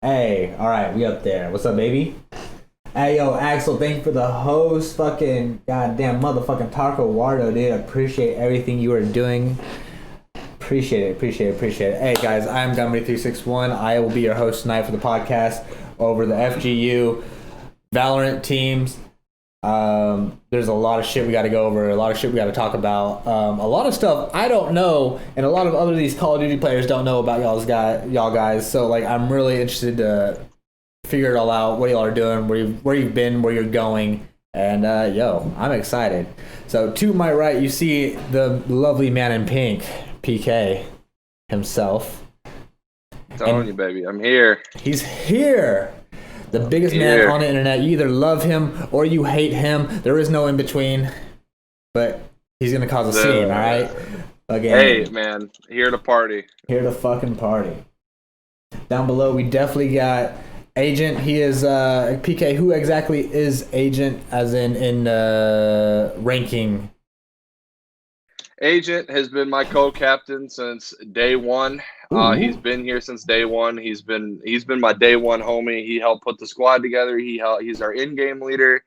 Hey, all right, we up there. What's up, baby? Hey, yo, Axel, thank you for the host. Fucking goddamn motherfucking Taco Wardo, dude. Appreciate everything you are doing. Appreciate it. Hey, guys, I'm Gummy361. I will be your host tonight for the podcast over the FGU Valorant teams. There's a lot of shit we got to go over, a lot of shit we got to talk about, a lot of stuff I don't know, and a lot of other these Call of Duty players don't know about y'all guys. So like, I'm really interested to figure it all out. What y'all are doing, where you've been, where you're going, and yo, I'm excited. So to my right, you see the lovely man in pink, PK himself. Telling you, baby, I'm here. He's here. The biggest man on the internet. You either love him or you hate him. There is no in between. But he's gonna cause a scene, all right? Again, hey, man, here to party. Here to fucking party. Down below, we definitely got Agent. He is PK. Who exactly is Agent? As in ranking. Agent has been my co-captain since day one. He's been here since day one. He's been my day one homie. He helped put the squad together. He's our in-game leader.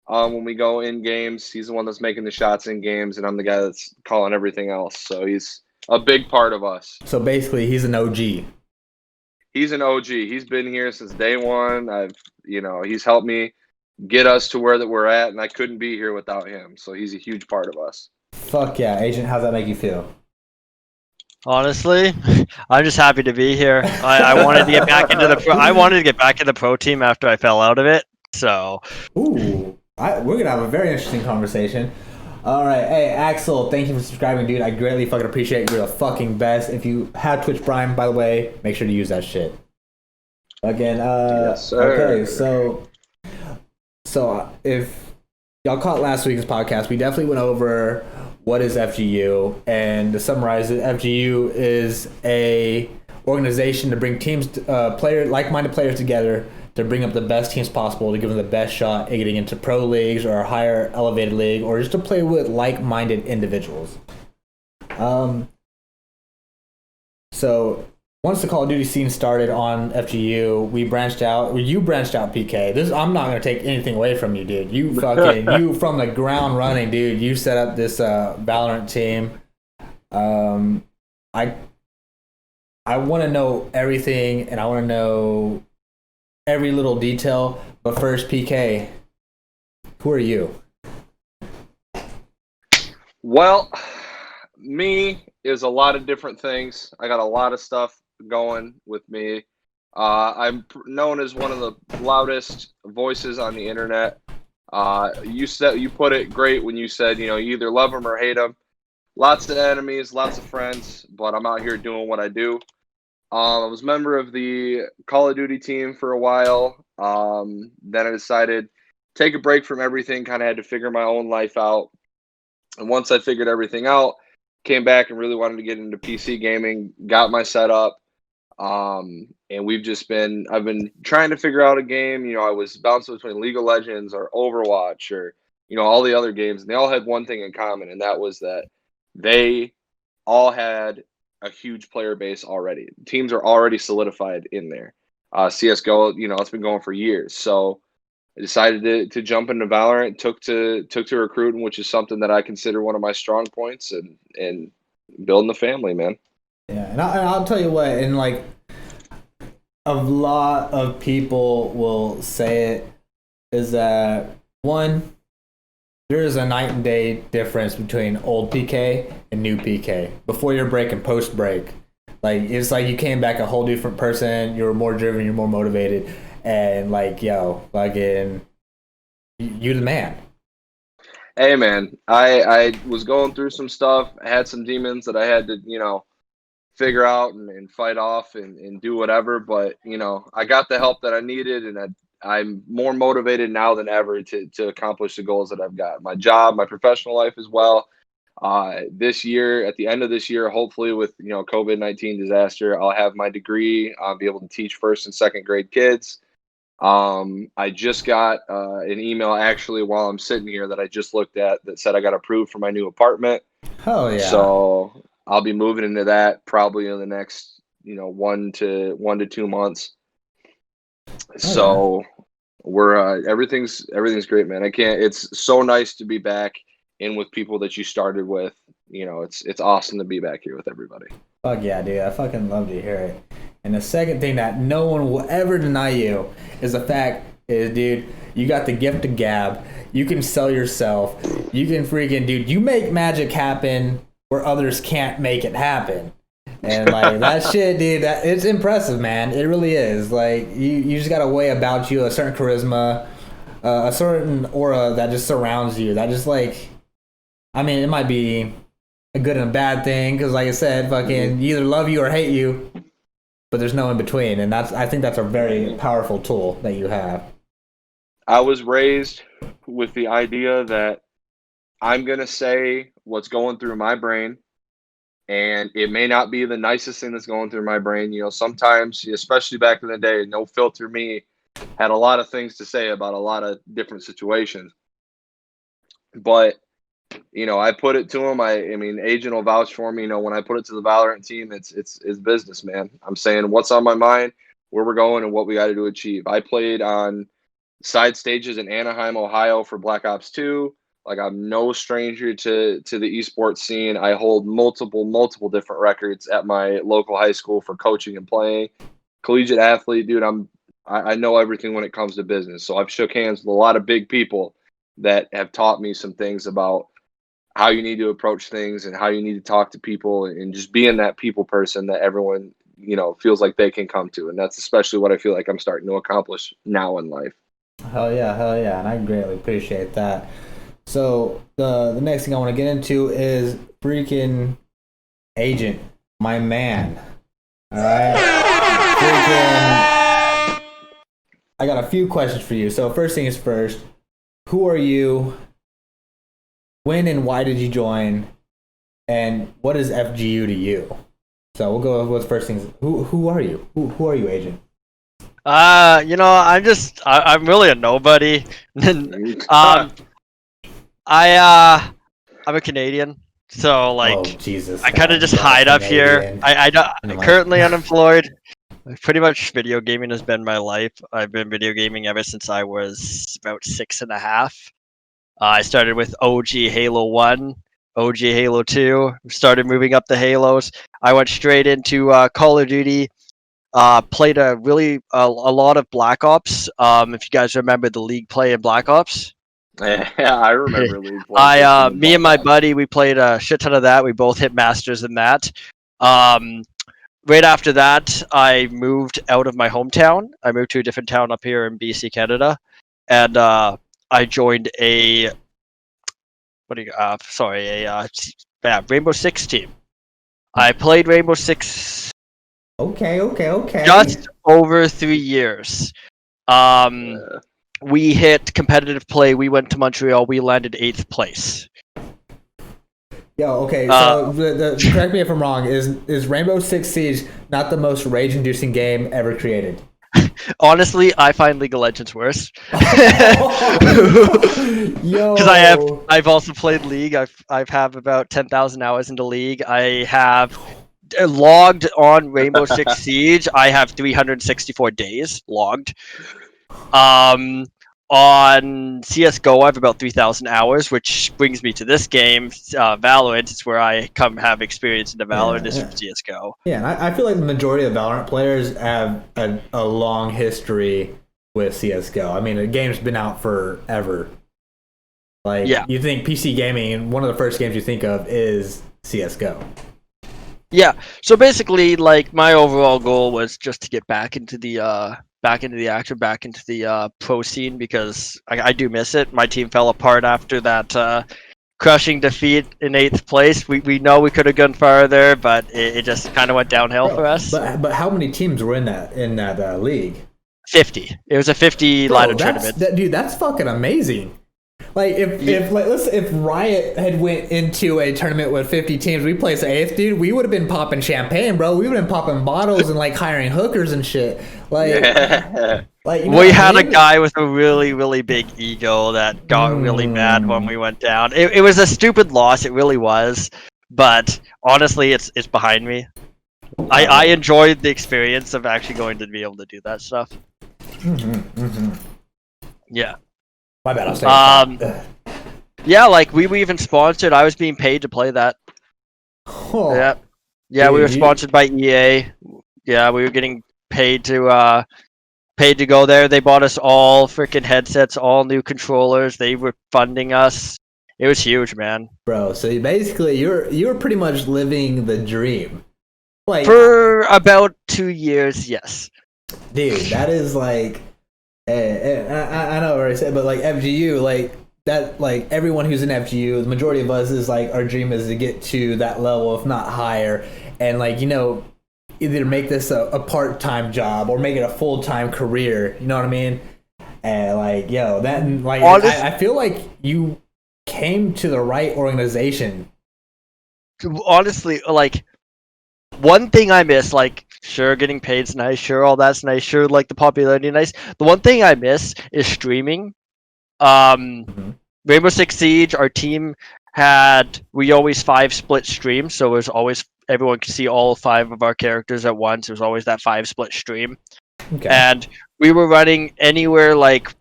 When we go in games, he's the one that's making the shots in games, and I'm the guy that's calling everything else. So he's a big part of us. So basically, he's an OG. He's an OG. He's been here since day one. He's helped me get us to where that we're at, and I couldn't be here without him. So he's a huge part of us. Fuck yeah, Agent. How's that make you feel? Honestly, I'm just happy to be here. I wanted to get back into the pro team after I fell out of it. So, we're gonna have a very interesting conversation. All right, hey Axel, thank you for subscribing, dude. I greatly fucking appreciate it. You're the fucking best. If you have Twitch Prime, by the way, make sure to use that shit. Again, yes, sir. Okay, so if y'all caught last week's podcast, we definitely went over what is FGU, and to summarize it, FGU is a organization to bring teams, like-minded players together to bring up the best teams possible, to give them the best shot at getting into pro leagues or a higher elevated league, or just to play with like-minded individuals. So once the Call of Duty scene started on FGU, you branched out, PK. I'm not going to take anything away from you, dude. You from the ground running, dude. You set up this Valorant team. I want to know everything, and I want to know every little detail. But first, PK, who are you? Well, me is a lot of different things. I got a lot of stuff going with me. I'm known as one of the loudest voices on the internet. You put it great when you said, you either love them or hate them. Lots of enemies, lots of friends, but I'm out here doing what I do. I was a member of the Call of Duty team for a while. Then I decided take a break from everything, kind of had to figure my own life out. And once I figured everything out, came back and really wanted to get into PC gaming, got my setup. And I've been trying to figure out a game. I was bouncing between League of Legends or Overwatch or, all the other games. And they all had one thing in common, and that was that they all had a huge player base already. Teams are already solidified in there. CSGO, it's been going for years. So I decided to jump into Valorant, took to recruiting, which is something that I consider one of my strong points, and building the family, man. Yeah, and I'll tell you what, and like a lot of people will say it, is that one, there is a night and day difference between old PK and new PK. Before your break and post break. Like, it's like you came back a whole different person, you're more driven, you're more motivated, and like, yo, again, you're the man. Hey, man, I was going through some stuff. I had some demons that I had to, figure out and fight off and do whatever. But, I got the help that I needed, and I'm more motivated now than ever to accomplish the goals that I've got. My job, my professional life as well. This year, at the end of this year, hopefully with, COVID-19 disaster, I'll have my degree. I'll be able to teach first and second grade kids. I just got an email actually while I'm sitting here that I just looked at that said I got approved for my new apartment. Oh yeah. So I'll be moving into that probably in the next, 1 to 2 months. So we're everything's great, man. I can't. It's so nice to be back in with people that you started with. You know, it's awesome to be back here with everybody. Fuck yeah, dude. I fucking love to hear it. And the second thing that no one will ever deny you is the fact is, dude, you got the gift of gab. You can sell yourself. You can freaking, dude, you make magic happen where others can't make it happen. And like that shit, dude, it's impressive, man. It really is. Like you just got a way about you, a certain charisma, a certain aura that just surrounds you. That just like, I mean, it might be a good and a bad thing because, like I said, fucking you either love you or hate you, but there's no in between. And I think that's a very powerful tool that you have. I was raised with the idea that I'm gonna say what's going through my brain. And it may not be the nicest thing that's going through my brain. You know, sometimes, especially back in the day, No Filter Me had a lot of things to say about a lot of different situations. But, you know, I put it to him. I mean, Agent will vouch for me. You know, when I put it to the Valorant team, it's business, man. I'm saying what's on my mind, where we're going, and what we got to achieve. I played on side stages in Anaheim, Ohio for Black Ops 2. Like, I'm no stranger to the eSports scene. I hold multiple different records at my local high school for coaching and playing. Collegiate athlete, dude. I know everything when it comes to business. So I've shook hands with a lot of big people that have taught me some things about how you need to approach things and how you need to talk to people and just being that people person that everyone, you know, feels like they can come to. And that's especially what I feel like I'm starting to accomplish now in life. Hell yeah, and I greatly appreciate that. So the next thing I want to get into is freaking Agent, my man. All right, freaking. I got a few questions for you. So first thing is first, who are you? When and why did you join? And what is FGU to you? So we'll go with first things. Who are you? Who are you, Agent? You know, I'm really a nobody. I'm a Canadian, so like, Oh, Jesus, I kind of just hide up here. I'm currently unemployed. Pretty much video gaming has been my life. I've been video gaming ever since I was about 6.5. I started with OG Halo 1, OG Halo 2, started moving up the Halos. I went straight into Call of Duty. Played a lot of Black Ops. If you guys remember the League play in Black Ops. Yeah, I remember League play. Me and my buddy, we played a shit ton of that. We both hit masters in that. Right after that, I moved out of my hometown. I moved to a different town up here in BC, Canada, and I joined a Rainbow Six team. I played Rainbow Six. Okay. Just over 3 years. We hit competitive play. We went to Montreal. We landed 8th place. Yo, okay. So correct me if I'm wrong. Is Rainbow Six Siege not the most rage-inducing game ever created? Honestly, I find League of Legends worse. Yo, Because I've also played League. I've have about 10,000 hours into League. I have logged on Rainbow Six Siege. I have 364 days logged. On CS:GO, I have about 3,000 hours, which brings me to this game, Valorant. It's where I have experience in the Valorant is from CS:GO. Yeah, and I feel like the majority of Valorant players have a long history with CS:GO. I mean, the game's been out forever. Like, you think PC gaming, and one of the first games you think of is CS:GO. Yeah, so basically, like, my overall goal was just to get back into the pro scene, because I do miss it. My team fell apart after that crushing defeat in 8th place. We know we could have gone farther, but it just kind of went downhill for us. But how many teams were in that league? 50. It was a 50 ladder tournament. Dude, that's fucking amazing. Like if Riot had went into a tournament with 50 teams, we placed 8th, dude, we would have been popping champagne, bro. We would have been popping bottles and like hiring hookers and shit. Like, we had a guy with a really, really big ego that got really mad when we went down. It was a stupid loss, it really was. But honestly, it's behind me. I enjoyed the experience of actually going to be able to do that stuff. Yeah. My bad. I'll say. Yeah, like we were even sponsored. I was being paid to play that. Oh, Yeah. Yeah, dude, we were sponsored by EA. Yeah, we were getting paid to go there. They bought us all freaking headsets, all new controllers. They were funding us. It was huge, man. bro. So basically, you were pretty much living the dream. Like For about 2 years, yes. dude, that is like, I know what I said, but like FGU, like that, like everyone who's in FGU, the majority of us is like our dream is to get to that level, if not higher, and like either make this a part-time job or make it a full-time career. You know what I mean? And like, yo, that like I feel like you came to the right organization. Honestly, like one thing I miss, like sure getting paid's nice, sure all that's nice, sure like the popularity nice. The one thing I miss is streaming. Rainbow Six Siege, our team we always 5 split streams, so it was always everyone could see all 5 of our characters at once. It was always that 5 split stream. Okay. And we were running anywhere like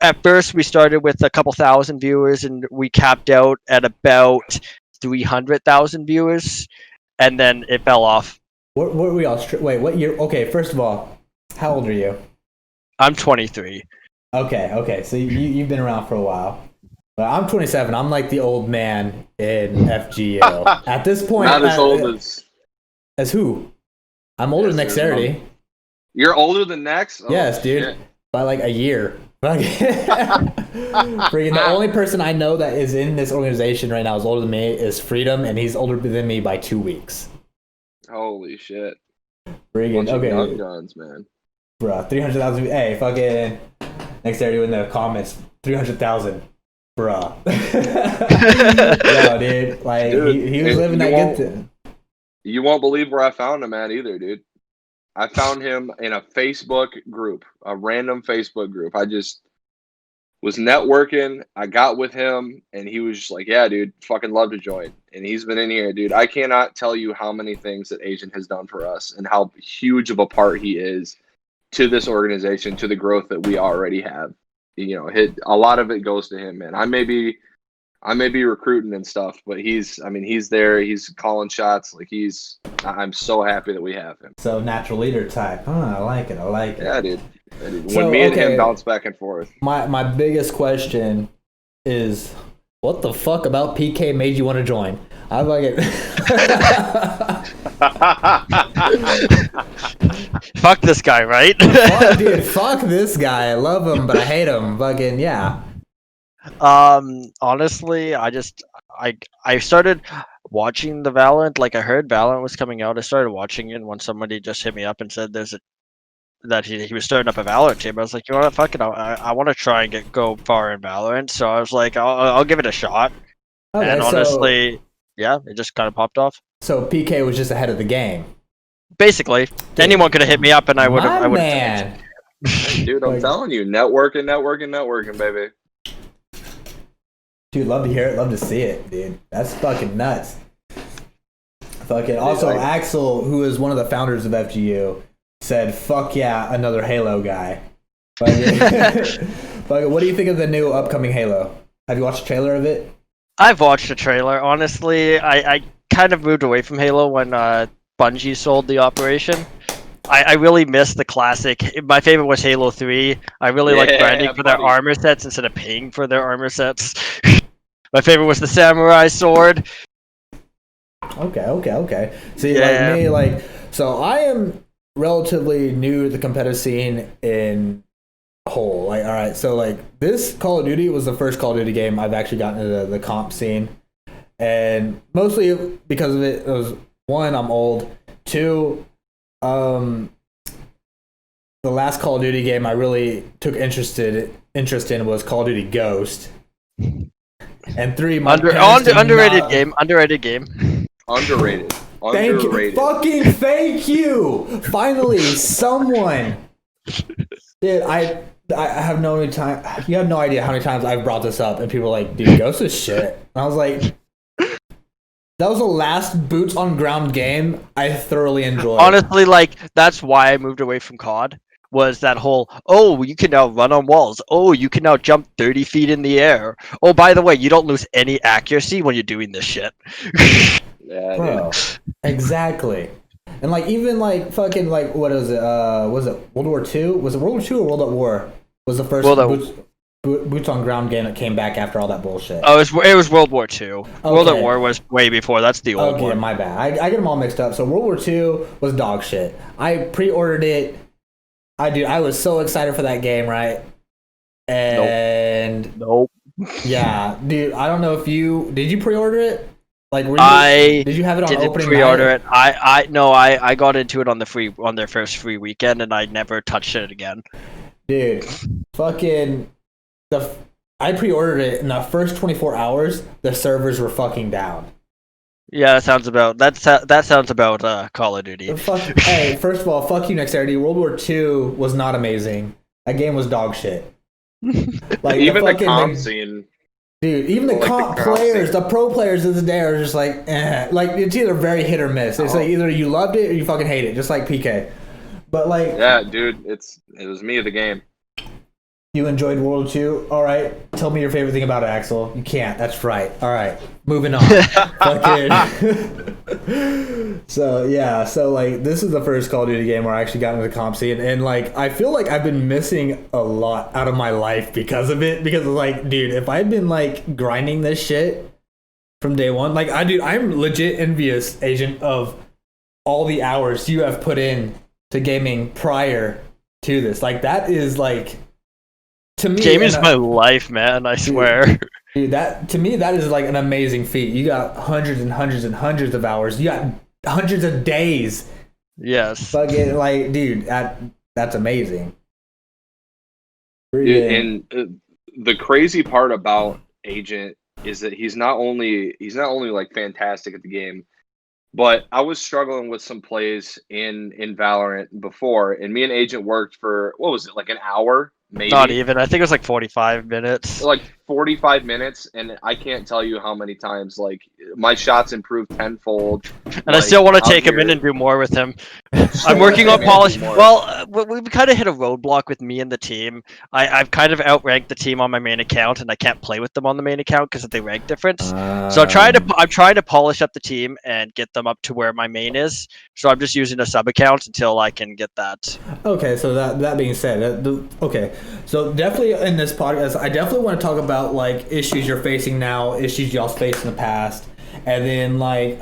at first we started with a couple thousand viewers and we capped out at about 300,000 viewers, and then it fell off. What were we all? Wait, what year? Okay, first of all, how old are you? I'm 23. Okay. So you've been around for a while. But I'm 27. I'm like the old man in FGO. At this point, Not as old as who? I'm older than Nexarity. You're older than Nex? Oh, yes, dude. shit. By like a year. Freaking, the only person I know that is in this organization right now is older than me is Freedom, and he's older than me by 2 weeks. Holy shit. Freaking, okay. Young guns, man. Bruh, 300,000. Hey, fucking Nexarity in the comments. 300,000. Bruh. Yo, dude. Like, dude, he was living that good thing. You won't believe where I found him at either, dude. I found him in a Facebook group, a random Facebook group. I just was networking. I got with him, and he was just like, yeah, dude, fucking love to join. And he's been in here, dude. I cannot tell you how many things that Agent has done for us and how huge of a part he is to this organization, to the growth that we already have. You know, a lot of it goes to him, man. I may be recruiting and stuff, but he's there. He's calling shots. Like I'm so happy that we have him. So natural leader type. I like it. Yeah, dude. When me and him bounce back and forth. My biggest question is, what the fuck about PK made you want to join? I like it. Fuck this guy, right? Fuck this guy. I love him, but I hate him. Fucking yeah. Honestly, I started watching the Valorant. Like I heard Valorant was coming out. I started watching it when somebody just hit me up and said that he was starting up a Valorant team. I was like, you know what, fuck it, I want to try and go far in Valorant. So I was like, I'll give it a shot. Okay, and honestly, yeah, it just kind of popped off. So PK was just ahead of the game. Basically, anyone could have hit me up, and I would have. Man, dude, I'm telling you, networking, baby. Dude, love to hear it, love to see it, dude. That's fucking nuts. Fucking also, Axel, who is one of the founders of FGU, said, "Fuck yeah, another Halo guy." Fucking, what do you think of the new upcoming Halo? Have you watched a trailer of it? I've watched the trailer. Honestly, I kind of moved away from Halo when Bungie sold the operation. I really miss the classic. My favorite was Halo 3. I really like grinding for their armor sets instead of paying for their armor sets. My favorite was the samurai sword. Okay. See, like me, so I am relatively new to the competitive scene in whole. Like, all right, so like this Call of Duty was the first Call of Duty game I've actually gotten into the comp scene, and mostly because of it was, one, I'm old. Two, the last Call of Duty game I really took interest in was Call of Duty Ghost. And 3, underrated game. Underrated. Thank you. Finally, someone. Dude, I have no time. You have no idea how many times I've brought this up, and people are like, "Dude, Ghost is shit." And I was like, that was the last boots on ground game I thoroughly enjoyed. Honestly, like that's why I moved away from COD. was that whole, oh, you can now run on walls. Oh, you can now jump 30 feet in the air. Oh, by the way, you don't lose any accuracy when you're doing this shit. Yeah, Bro, exactly. And like even like fucking like what is it? Was it World War II? Was it World War II or World at War? Was the first boots on ground game that came back after all that bullshit? Oh, it was World War II. Okay. World at War was way before. That's the old one. My bad. I get them all mixed up. So World War II was dog shit. I pre-ordered it. I was so excited for that game, right? And nope. Yeah, dude. I don't know if did you pre-order it? Like, did you have it on didn't opening pre-order night? I got into it on their first free weekend, and I never touched it again. Dude, fucking I pre-ordered it in the first 24 hours. The servers were fucking down. Yeah, that sounds about Call of Duty. Hey, first of all, fuck you, Nexarity. World War II was not amazing. That game was dog shit. Like even the comp scene. Dude, even the comp players, the pro players of the day are just like, eh. Like, it's either very hit or miss. It's like either you loved it or you fucking hate it, just like PK. But like, yeah, dude, it was me the game. You enjoyed World War II? All right. Tell me your favorite thing about it, Axel. You can't. That's right. All right. Moving on. So, yeah. So, like, this is the first Call of Duty game where I actually got into the comp scene. And, like, I feel like I've been missing a lot out of my life because of it. Because, like, dude, if I'd been, like, grinding this shit from day one, like, I'm legit envious, Agent, of all the hours you have put in to gaming prior to this. Like, that is, like... To me, gaming is my life, man. I swear. Dude, that to me that is like an amazing feat. You got hundreds and hundreds and hundreds of hours. You got hundreds of days. Yes. Fucking like, dude, that's amazing. Dude, and the crazy part about Agent is that he's not only like fantastic at the game, but I was struggling with some plays in Valorant before, and me and Agent worked for what was it, like an hour? Maybe. Not even. I think it was like 45 minutes. Like 45 minutes, and I can't tell you how many times like my shots improved tenfold. And I still want to take him in and do more with him. I'm working on polish. Well, we've kind of hit a roadblock with me and the team. I've kind of outranked the team on my main account, and I can't play with them on the main account because of the rank difference. So I'm trying to polish up the team and get them up to where my main is. So I'm just using a sub account until I can get that. Okay, so that being said, so definitely in this podcast, I definitely want to talk about like issues you're facing now, issues y'all faced in the past, and then like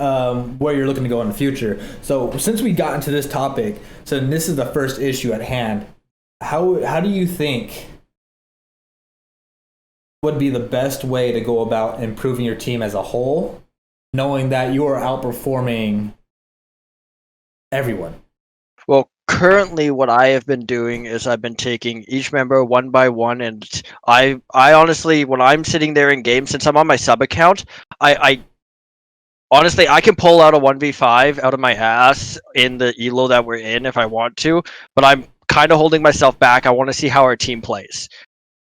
where you're looking to go in the future. So since we got into this topic, so this is the first issue at hand. How do you think would be the best way to go about improving your team as a whole, knowing that you are outperforming everyone? Well, currently what I have been doing is I've been taking each member one by one, and I honestly, when I'm sitting there in game, since I'm on my sub account, I honestly, I can pull out a 1v5 out of my ass in the elo that we're in if I want to, but I'm kind of holding myself back. I want to see how our team plays.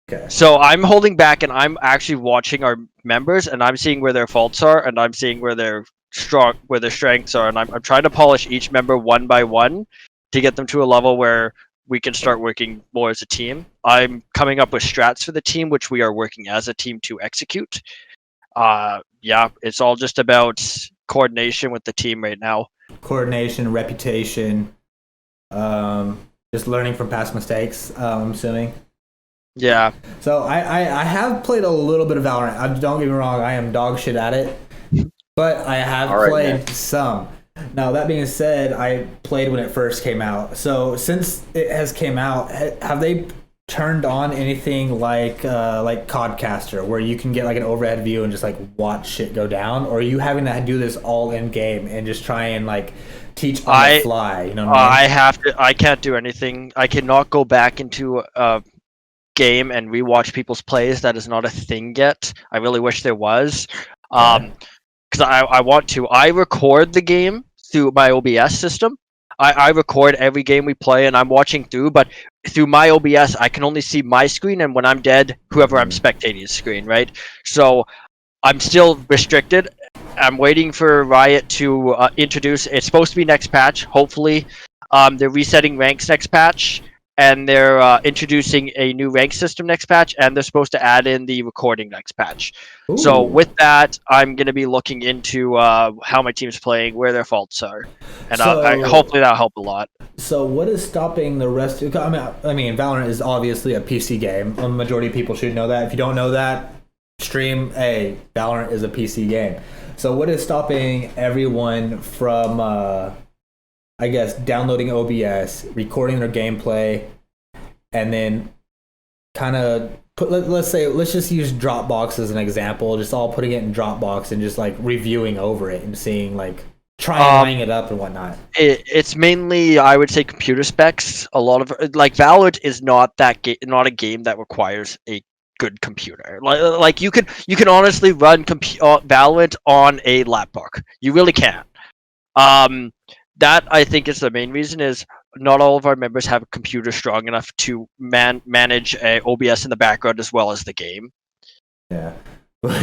Okay. So I'm holding back, and I'm actually watching our members, and I'm seeing where their faults are, and I'm seeing where their strengths are, and I'm trying to polish each member one by one to get them to a level where we can start working more as a team. I'm coming up with strats for the team, which we are working as a team to execute. Yeah, it's all just about coordination with the team right now. Coordination, reputation, just learning from past mistakes, I'm assuming. Yeah. So I have played a little bit of Valorant. Don't get me wrong, I am dog shit at it. But I have played some. Now, that being said, I played when it first came out. So since it has came out, have they turned on anything like Codcaster, where you can get like an overhead view and just like watch shit go down? Or are you having to do this all in game and just try and like teach on the fly? You know what I mean? I can't do anything. I cannot go back into a game and rewatch people's plays. That is not a thing yet. I really wish there was. Because I want to. I record the game through my OBS system. I record every game we play, and I'm watching through, but through my OBS, I can only see my screen, and when I'm dead, whoever I'm spectating's screen, right? So I'm still restricted. I'm waiting for Riot to introduce, it's supposed to be next patch, hopefully. They're resetting ranks next patch, and they're introducing a new rank system next patch, and they're supposed to add in the recording next patch. Ooh. So with that, I'm going to be looking into how my team's playing, where their faults are, and hopefully that'll help a lot. So what is stopping the rest? I mean, Valorant is obviously a PC game. A majority of people should know that. If you don't know that, stream. Hey, Valorant is a PC game. So what is stopping everyone from, I guess, downloading OBS, recording their gameplay, and then kind of let's just use Dropbox as an example, just all putting it in Dropbox and just like reviewing over it and seeing like trying it up and whatnot. It's mainly, I would say, computer specs. A lot of like Valorant is not not a game that requires a good computer. Like you can honestly run Valorant on a laptop. You really can. That I think is the main reason is not all of our members have a computer strong enough to manage OBS in the background as well as the game. Yeah.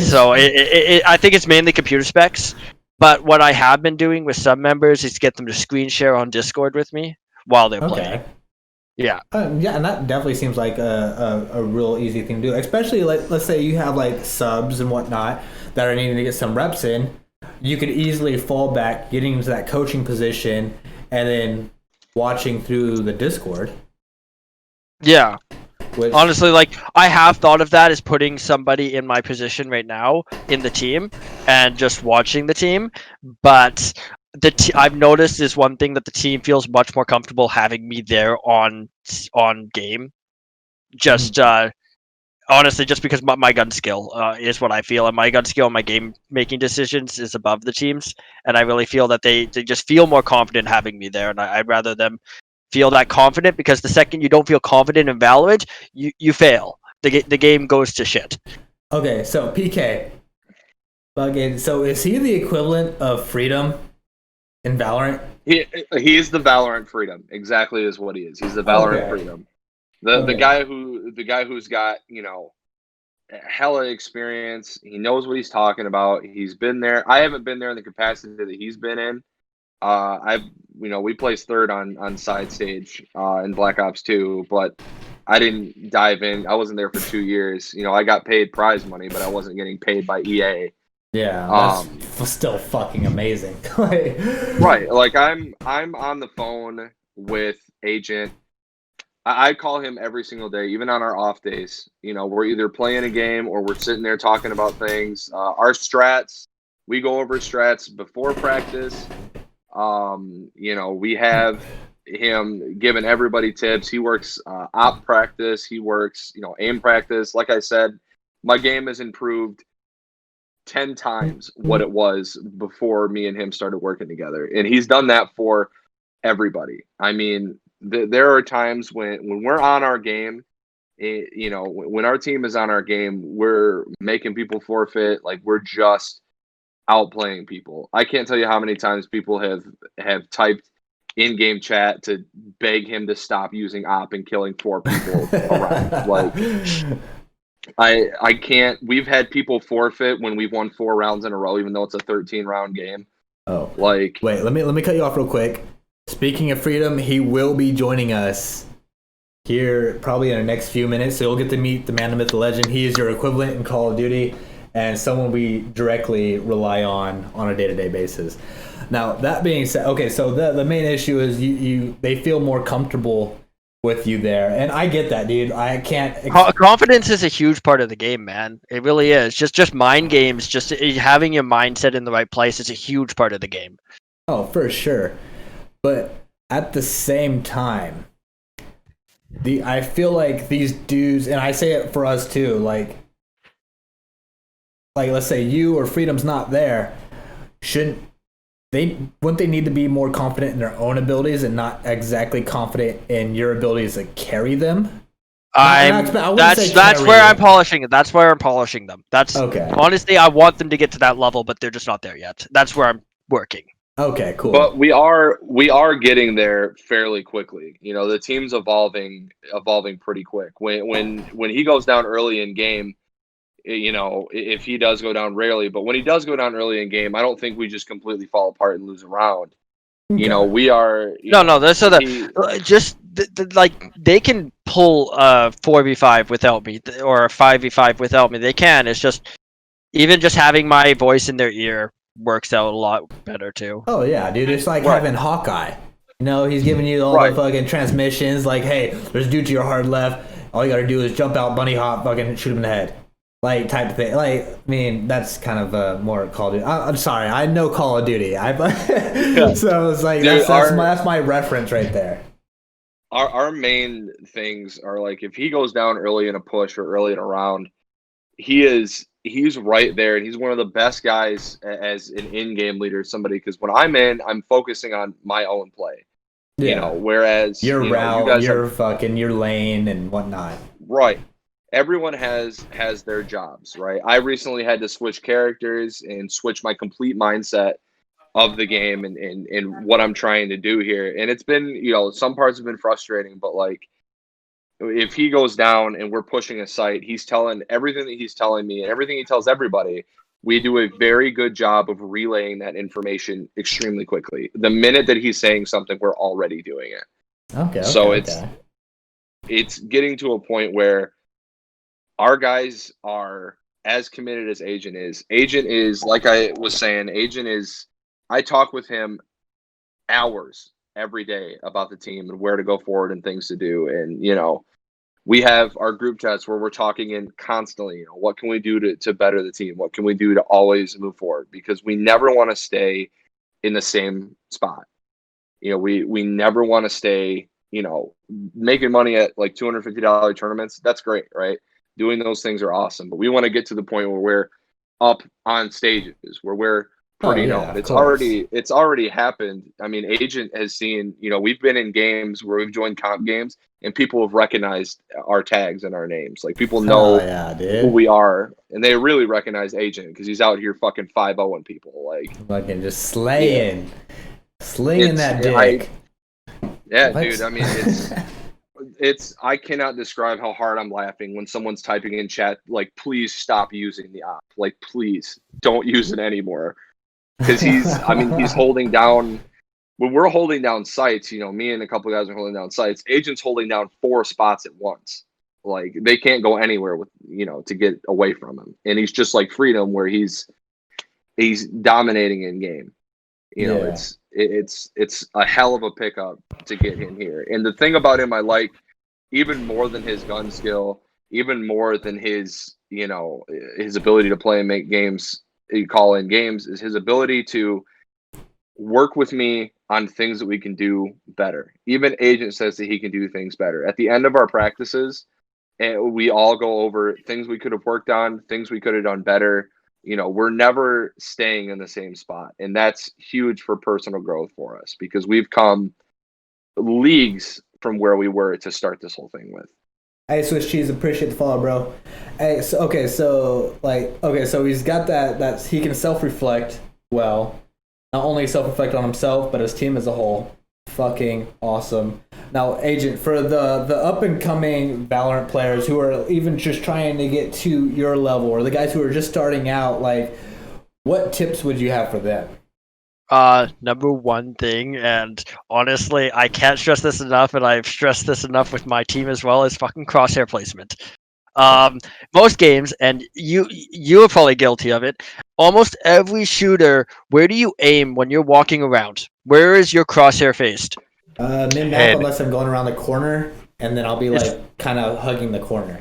So I think it's mainly computer specs. But what I have been doing with some members is get them to screen share on Discord with me while they're playing. Yeah. Yeah, and that definitely seems like a real easy thing to do. Especially like, let's say you have like subs and whatnot that are needing to get some reps in. You could easily fall back, getting into that coaching position, and then watching through the Discord. Yeah. Honestly, like I have thought of that as putting somebody in my position right now in the team and just watching the team. But I've noticed is one thing that the team feels much more comfortable having me there on game. Just honestly, just because my gun skill is what I feel, and my gun skill and my game making decisions is above the team's, and I really feel that they just feel more confident having me there, and I'd rather them feel that confident, because the second you don't feel confident in Valorant, you fail. The game goes to shit. Okay, so PK, so is he the equivalent of Freedom in Valorant? He's the Valorant Freedom. Exactly is what he is. He's the Valorant Freedom. The guy who's got, you know, hella experience. He knows what he's talking about. He's been there. I haven't been there in the capacity that he's been in. We placed third on side stage in Black Ops 2, but I didn't dive in. I wasn't there for 2 years. You know, I got paid prize money, but I wasn't getting paid by EA. Yeah, that's still fucking amazing. Right, like I'm on the phone with Agent. I call him every single day, even on our off days. You know, we're either playing a game or we're sitting there talking about things. Our strats, we go over strats before practice. You know, we have him giving everybody tips. He works op practice. He works, you know, aim practice. Like I said, my game has improved 10 times what it was before me and him started working together. And he's done that for everybody. I mean, there are times when we're on our game, you know, when our team is on our game, we're making people forfeit. Like, we're just outplaying people. I can't tell you how many times people have typed in-game chat to beg him to stop using op and killing 4 people around. Like, I can't. We've had people forfeit when we've won 4 rounds in a row, even though it's a 13-round game. Oh, like, wait, let me cut you off real quick. Speaking of Freedom, he will be joining us here probably in the next few minutes, so you'll get to meet the man, the myth, the legend. He is your equivalent in Call of Duty, and someone we directly rely on a day-to-day basis. Now, that being said, okay, so the main issue is they feel more comfortable with you there, and I get that, dude. I can't. Confidence is a huge part of the game, man. It really is. Just mind games, just having your mindset in the right place is a huge part of the game. Oh, for sure. But at the same time, I feel like these dudes, and I say it for us too, like let's say you or Freedom's not there, wouldn't they need to be more confident in their own abilities and not exactly confident in your abilities to carry them? That's where I'm polishing it. That's where I'm polishing them. That's okay. Honestly, I want them to get to that level, but they're just not there yet. That's where I'm working. Okay, cool. But we are getting there fairly quickly. You know, the team's evolving pretty quick. When he goes down early in game, you know, if he does go down rarely, but when he does go down early in game, I don't think we just completely fall apart and lose a round. Okay. You know, we are. Just like they can pull a 4v5 without me or a 5v5 without me. They can. It's just even just having my voice in their ear works out a lot better too. Oh yeah, dude. It's like having Hawkeye. You know, he's giving you all the fucking transmissions. Like, hey, there's a dude to your hard left. All you gotta do is jump out, bunny hop, fucking shoot him in the head. Like, type of thing. Like, I mean, that's kind of more Call of Duty. I'm sorry, I know Call of Duty. So it's like, dude, that's my reference right there. Our main things are like, if he goes down early in a push or early in a round, he's right there, and he's one of the best guys as an in-game leader. Somebody, because when I'm in, I'm focusing on my own play. Yeah. You know, whereas your route, your lane and whatnot. Right. Everyone has their jobs, right? I recently had to switch characters and switch my complete mindset of the game and what I'm trying to do here. And it's been, you know, some parts have been frustrating, but like if he goes down and we're pushing a site, he's telling everything that he's telling me and everything he tells everybody. We do a very good job of relaying that information extremely quickly. The minute that he's saying something, we're already doing it. Okay. So it's getting to a point where our guys are as committed as Agent is. Agent is, like I was saying, I talk with him hours every day about the team and where to go forward and things to do. And, you know, we have our group chats where we're talking in constantly, you know, what can we do to better the team? What can we do to always move forward? Because we never want to stay in the same spot. You know, we never want to stay, you know, making money at like $250 tournaments. That's great, right? Doing those things are awesome. But we want to get to the point where we're up on stages, where we're pretty known. It's already happened. I mean, Agent has seen, you know, we've been in games where we've joined comp games and people have recognized our tags and our names. Like, people know who we are, and they really recognize Agent because he's out here fucking 5-0ing people. Like, fucking just slinging that dick. Dude. I mean, it's I cannot describe how hard I'm laughing when someone's typing in chat, like, please stop using the op. Like, please don't use it anymore. Because he's holding down. When we're holding down sites, you know, me and a couple of guys are holding down sites. Agent's holding down 4 spots at once. Like, they can't go anywhere with, you know, to get away from him. And he's just like Freedom, where he's dominating in game. You know, it's a hell of a pickup to get him here. And the thing about him I like even more than his gun skill, even more than his, you know, his ability to play and make games, call in games, is his ability to work with me on things that we can do better. Even Agent says that he can do things better. At the end of our practices, and we all go over things we could have worked on, things we could have done better. You know, we're never staying in the same spot. And that's huge for personal growth for us, because we've come leagues from where we were to start this whole thing with. Hey, Swiss Cheese, appreciate the follow, bro. Hey, so he's got that he can self-reflect well. Not only self-reflect on himself, but his team as a whole. Fucking awesome. Now, Agent, for the up-and-coming Valorant players who are even just trying to get to your level, or the guys who are just starting out, like, what tips would you have for them? Number one thing, and honestly, I can't stress this enough, and I've stressed this enough with my team as well, is fucking crosshair placement. Most games, and you are probably guilty of it, almost every shooter, where do you aim when you're walking around? Where is your crosshair faced? Mid-map, unless I'm going around the corner, and then I'll be like kind of hugging the corner.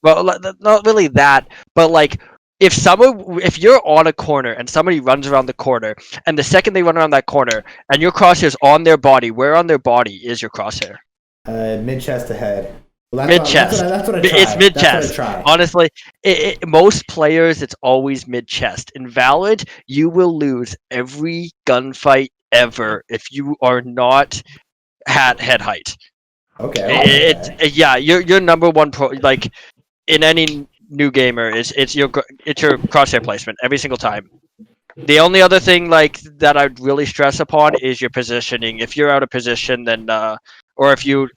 Well, not really that, but like if you're on a corner and somebody runs around the corner, and the second they run around that corner and your crosshair's on their body, where on their body is your crosshair? Mid-chest ahead. Well, mid-chest. That's what I try. It's mid-chest. Honestly, most players, it's always mid-chest. In Valorant, you will lose every gunfight ever if you are not at head height. Okay. Your number one pro, like in any new gamer, it's your crosshair placement every single time. The only other thing like that I'd really stress upon is your positioning. If you're out of position, then or if you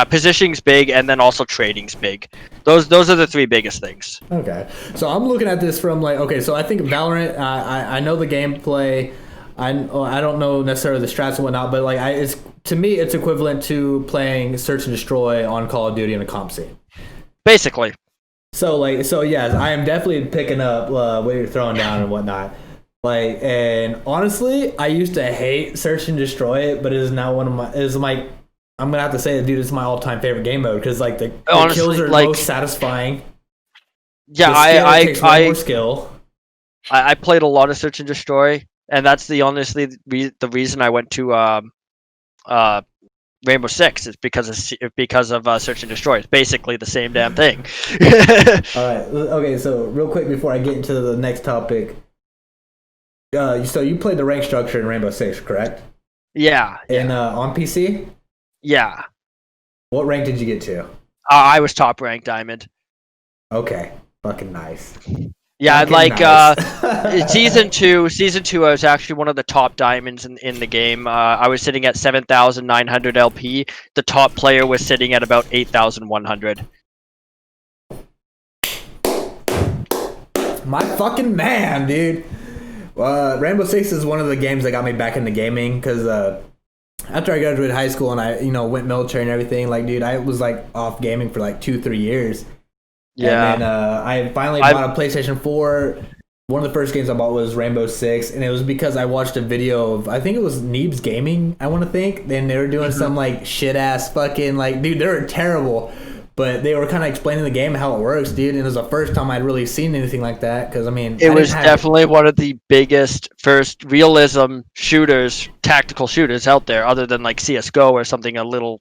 positioning's big, and then also trading's big. Those are the 3 biggest things. Okay, so I'm looking at this from so I think Valorant. I know the gameplay. I don't know necessarily the strats and whatnot, but like to me it's equivalent to playing search and destroy on Call of Duty in a comp scene. Basically. So yes, I am definitely picking up what you're throwing down and whatnot. Like, and honestly, I used to hate search and destroy it, but it is now one of my I'm gonna have to say that, dude, it's my all-time favorite game mode because like the kills are most satisfying. Yeah, it takes way more skill. I played a lot of search and destroy, and that's the reason I went to Rainbow Six is because of search and destroy. It's basically the same damn thing. All right. Okay. So real quick before I get into the next topic, so you played the rank structure in Rainbow Six, correct? Yeah. And on PC? Yeah. What rank did you get to? I was top ranked diamond. Okay. Fucking nice. Yeah, fucking nice. season two, I was actually one of the top diamonds in the game. I was sitting at 7,900 LP. The top player was sitting at about 8,100. My fucking man, dude. Rainbow Six is one of the games that got me back into gaming because after I graduated high school and I went military and everything, like, dude, I was like off gaming for like 2-3 years. Yeah. And then I finally bought a PlayStation 4. One of the first games I bought was Rainbow Six, and it was because I watched a video of, I think it was Neebs Gaming, I want to think. And they were doing some like shit ass fucking, like, dude, they were terrible. But they were kind of explaining the game and how it works, dude. And it was the first time I'd really seen anything like that. Because, I mean, it was definitely one of the biggest first realism shooters, tactical shooters out there, other than like CSGO or something a little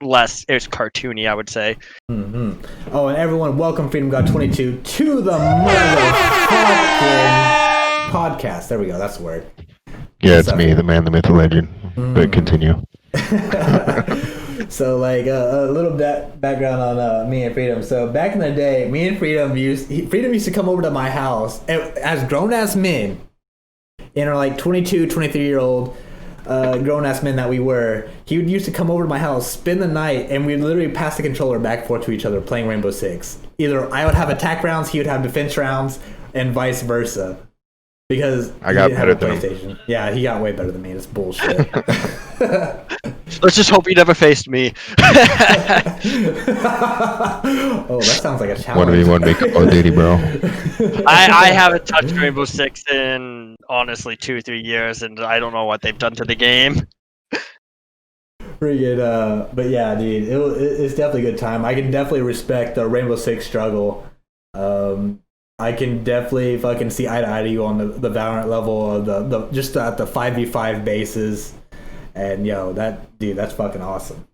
less. It was cartoony, I would say. Mm-hmm. Oh, and everyone, welcome Freedom God 22 to the motherfucking podcast. There we go. That's the word. Yeah, it's me, the man, the myth, the legend. But continue. So, like, a little background on me and Freedom. So, back in the day, me and Freedom used to come over to my house as grown-ass men, in our, like, 22, 23-year-old grown-ass men that we were. He would used to come over to my house, spend the night, and we'd literally pass the controller back and forth to each other playing Rainbow Six. Either I would have attack rounds, he would have defense rounds, and vice versa. Because I got better than him. Yeah, he got way better than me. It's bullshit. Let's just hope he never faced me. Oh, that sounds like a challenge. 1v1 make Call of Duty, bro. I haven't touched Rainbow Six in honestly 2-3 years, and I don't know what they've done to the game. Pretty good, but yeah, dude, it's definitely a good time. I can definitely respect the Rainbow Six struggle. I can definitely fucking see eye to eye to you on the Valorant level of the just at the 5v5 bases, and that's fucking awesome.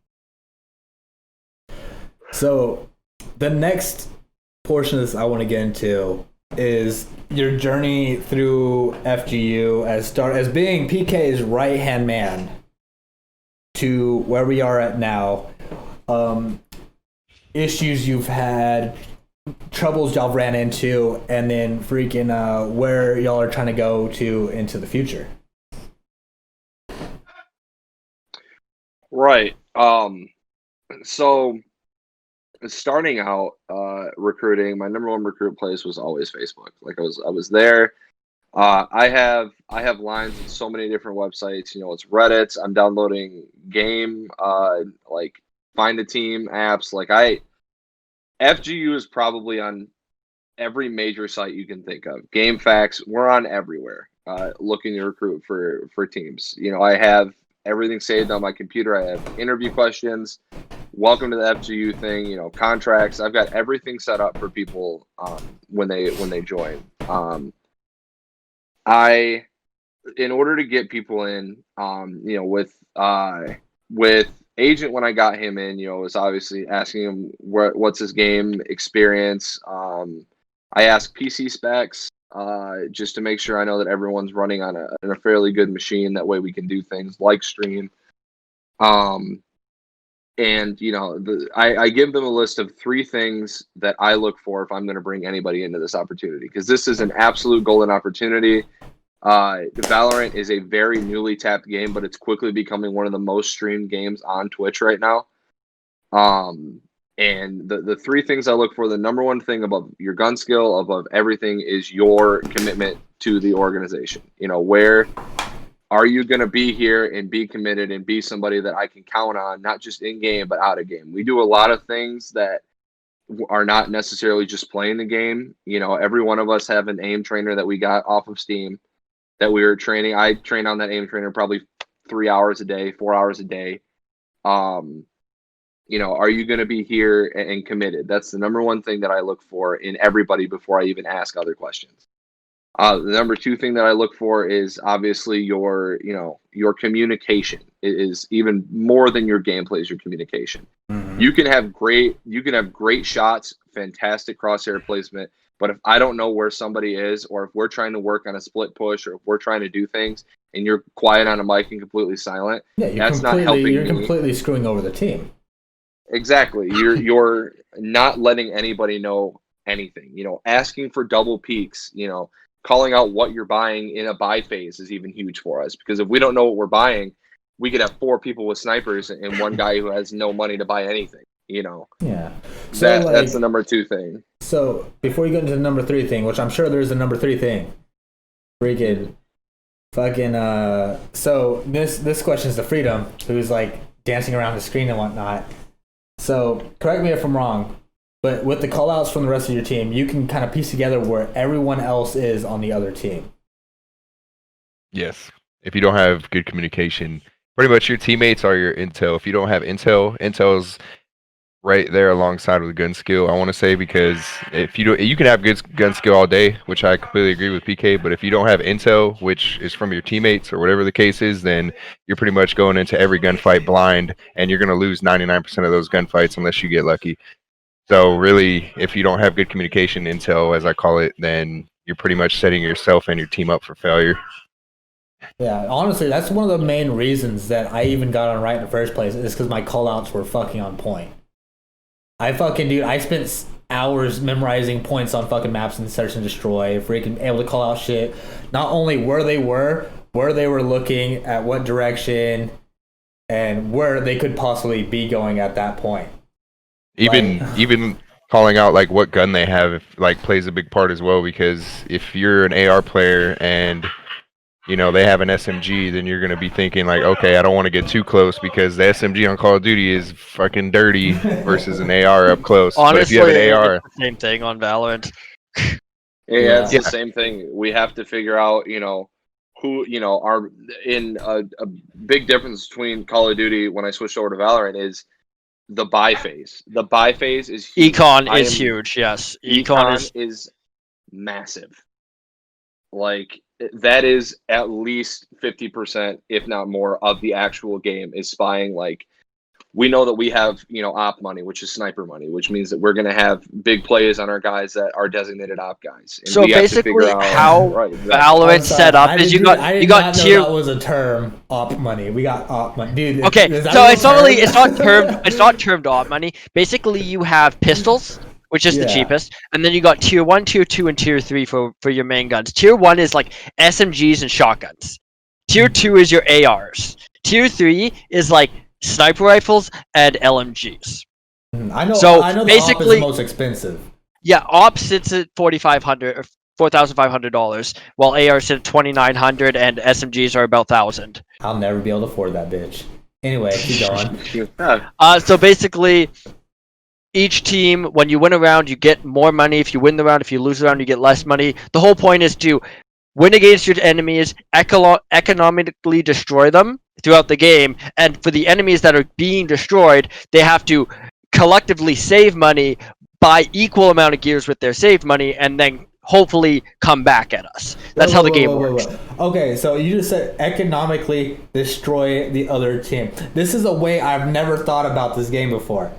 So the next portion of this I want to get into is your journey through FGU as being PK's right hand man to where we are at now. Issues you've had, troubles y'all ran into, and then freaking where y'all are trying to go to into the future. Right. So starting out recruiting, my number one recruit place was always Facebook. Like I was there. I have lines in so many different websites. It's Reddit. I'm downloading game like Find a Team apps. Like FGU is probably on every major site you can think of. GameFAQs, we're on everywhere. Looking to recruit for teams. I have everything saved on my computer. I have interview questions. Welcome to the FGU thing. Contracts. I've got everything set up for people when they join. In order to get people in, with Agent, when I got him in, was obviously asking him what's his game experience. I asked PC specs just to make sure I know that everyone's running on a fairly good machine. That way we can do things like stream. And I give them a list of 3 things that I look for if I'm going to bring anybody into this opportunity, because this is an absolute golden opportunity. Valorant is a very newly tapped game, but it's quickly becoming one of the most streamed games on Twitch right now. And the 3 things I look for, the number one thing above your gun skill, above everything, is your commitment to the organization. Where Are you going to be here and be committed and be somebody that I can count on, not just in game, but out of game? We do a lot of things that are not necessarily just playing the game. You know, every one of us have an aim trainer that we got off of Steam that we were training. I train on that aim trainer probably 3 hours a day, 4 hours a day. You know, are you going to be here and committed? That's the number one thing that I look for in everybody before I even ask other questions. The number two thing that I look for is obviously your communication. It is even more than your gameplay is your communication. Mm-hmm. You can have great shots, fantastic crosshair placement, but if I don't know where somebody is, or if we're trying to work on a split push, or if we're trying to do things and you're quiet on a mic and completely silent, that's not helping me. You're completely screwing over the team. Exactly. You're not letting anybody know anything. You know, asking for double peaks, you know, calling out what you're buying in a buy phase is even huge for us, because if we don't know what we're buying, we could have 4 people with snipers and one guy who has no money to buy anything, you know. Yeah. So that's the number 2 thing. So before you go into the number 3 thing, which I'm sure there's a number 3 thing, freaking fucking so this question is to Freedom, who's like dancing around the screen and whatnot. So correct me if I'm wrong, but with the callouts from the rest of your team, you can kind of piece together where everyone else is on the other team. Yes. If you don't have good communication, pretty much your teammates are your intel. If you don't have intel's right there alongside with gun skill, I want to say, because if you do, you can have good gun skill all day, which I completely agree with PK, but if you don't have intel, which is from your teammates or whatever the case is, then you're pretty much going into every gunfight blind, and you're going to lose 99% of those gunfights unless you get lucky. So really, if you don't have good communication, intel, as I call it, then you're pretty much setting yourself and your team up for failure. Yeah, honestly, that's one of the main reasons that I even got on right in the first place, is because my callouts were fucking on point. I spent hours memorizing points on fucking maps and search and destroy, freaking able to call out shit. Not only where they were looking, at what direction, and where they could possibly be going at that point. Even calling out like what gun they have, like, plays a big part as well, because if you're an AR player and you know they have an SMG, then you're gonna be thinking like, okay, I don't want to get too close because the SMG on Call of Duty is fucking dirty versus an AR up close. Honestly, but if you have an AR, it's the same thing on Valorant. Yeah, it's the same thing. We have to figure out, you know, who, you know, are in a big difference between Call of Duty when I switched over to Valorant is the buy phase. The buy phase is huge. Econ is huge, yes. Econ is massive. Like, that is at least 50%, if not more, of the actual game is spying. Like, we know that we have, you know, op money, which is sniper money, which means that we're going to have big plays on our guys that are designated op guys. And so we basically, have to figure out, how Valorant's set up is you got tier. That was a term, op money. We got op money, dude. Okay, so it's not termed op money. Basically, you have pistols, which is the cheapest, and then you got tier 1, tier 2, and tier 3 for your main guns. Tier 1 is like SMGs and shotguns. Tier 2 is your ARs. Tier 3 is like sniper rifles and LMGs. I know. So I know basically, the op is the most expensive. Yeah, op sits at $4,500 or $4,500, while ARs sit at $2,900 and SMGs are about $1,000. I'll never be able to afford that bitch. Anyway, keep going. So basically, each team, when you win a round, you get more money. If you win the round, if you lose the round, you get less money. The whole point is to win against your enemies, economically destroy them throughout the game, and for the enemies that are being destroyed, they have to collectively save money, buy equal amount of gears with their saved money, and then hopefully come back at us. That's how the game works. Okay, so you just said economically destroy the other team. This is a way I've never thought about this game before.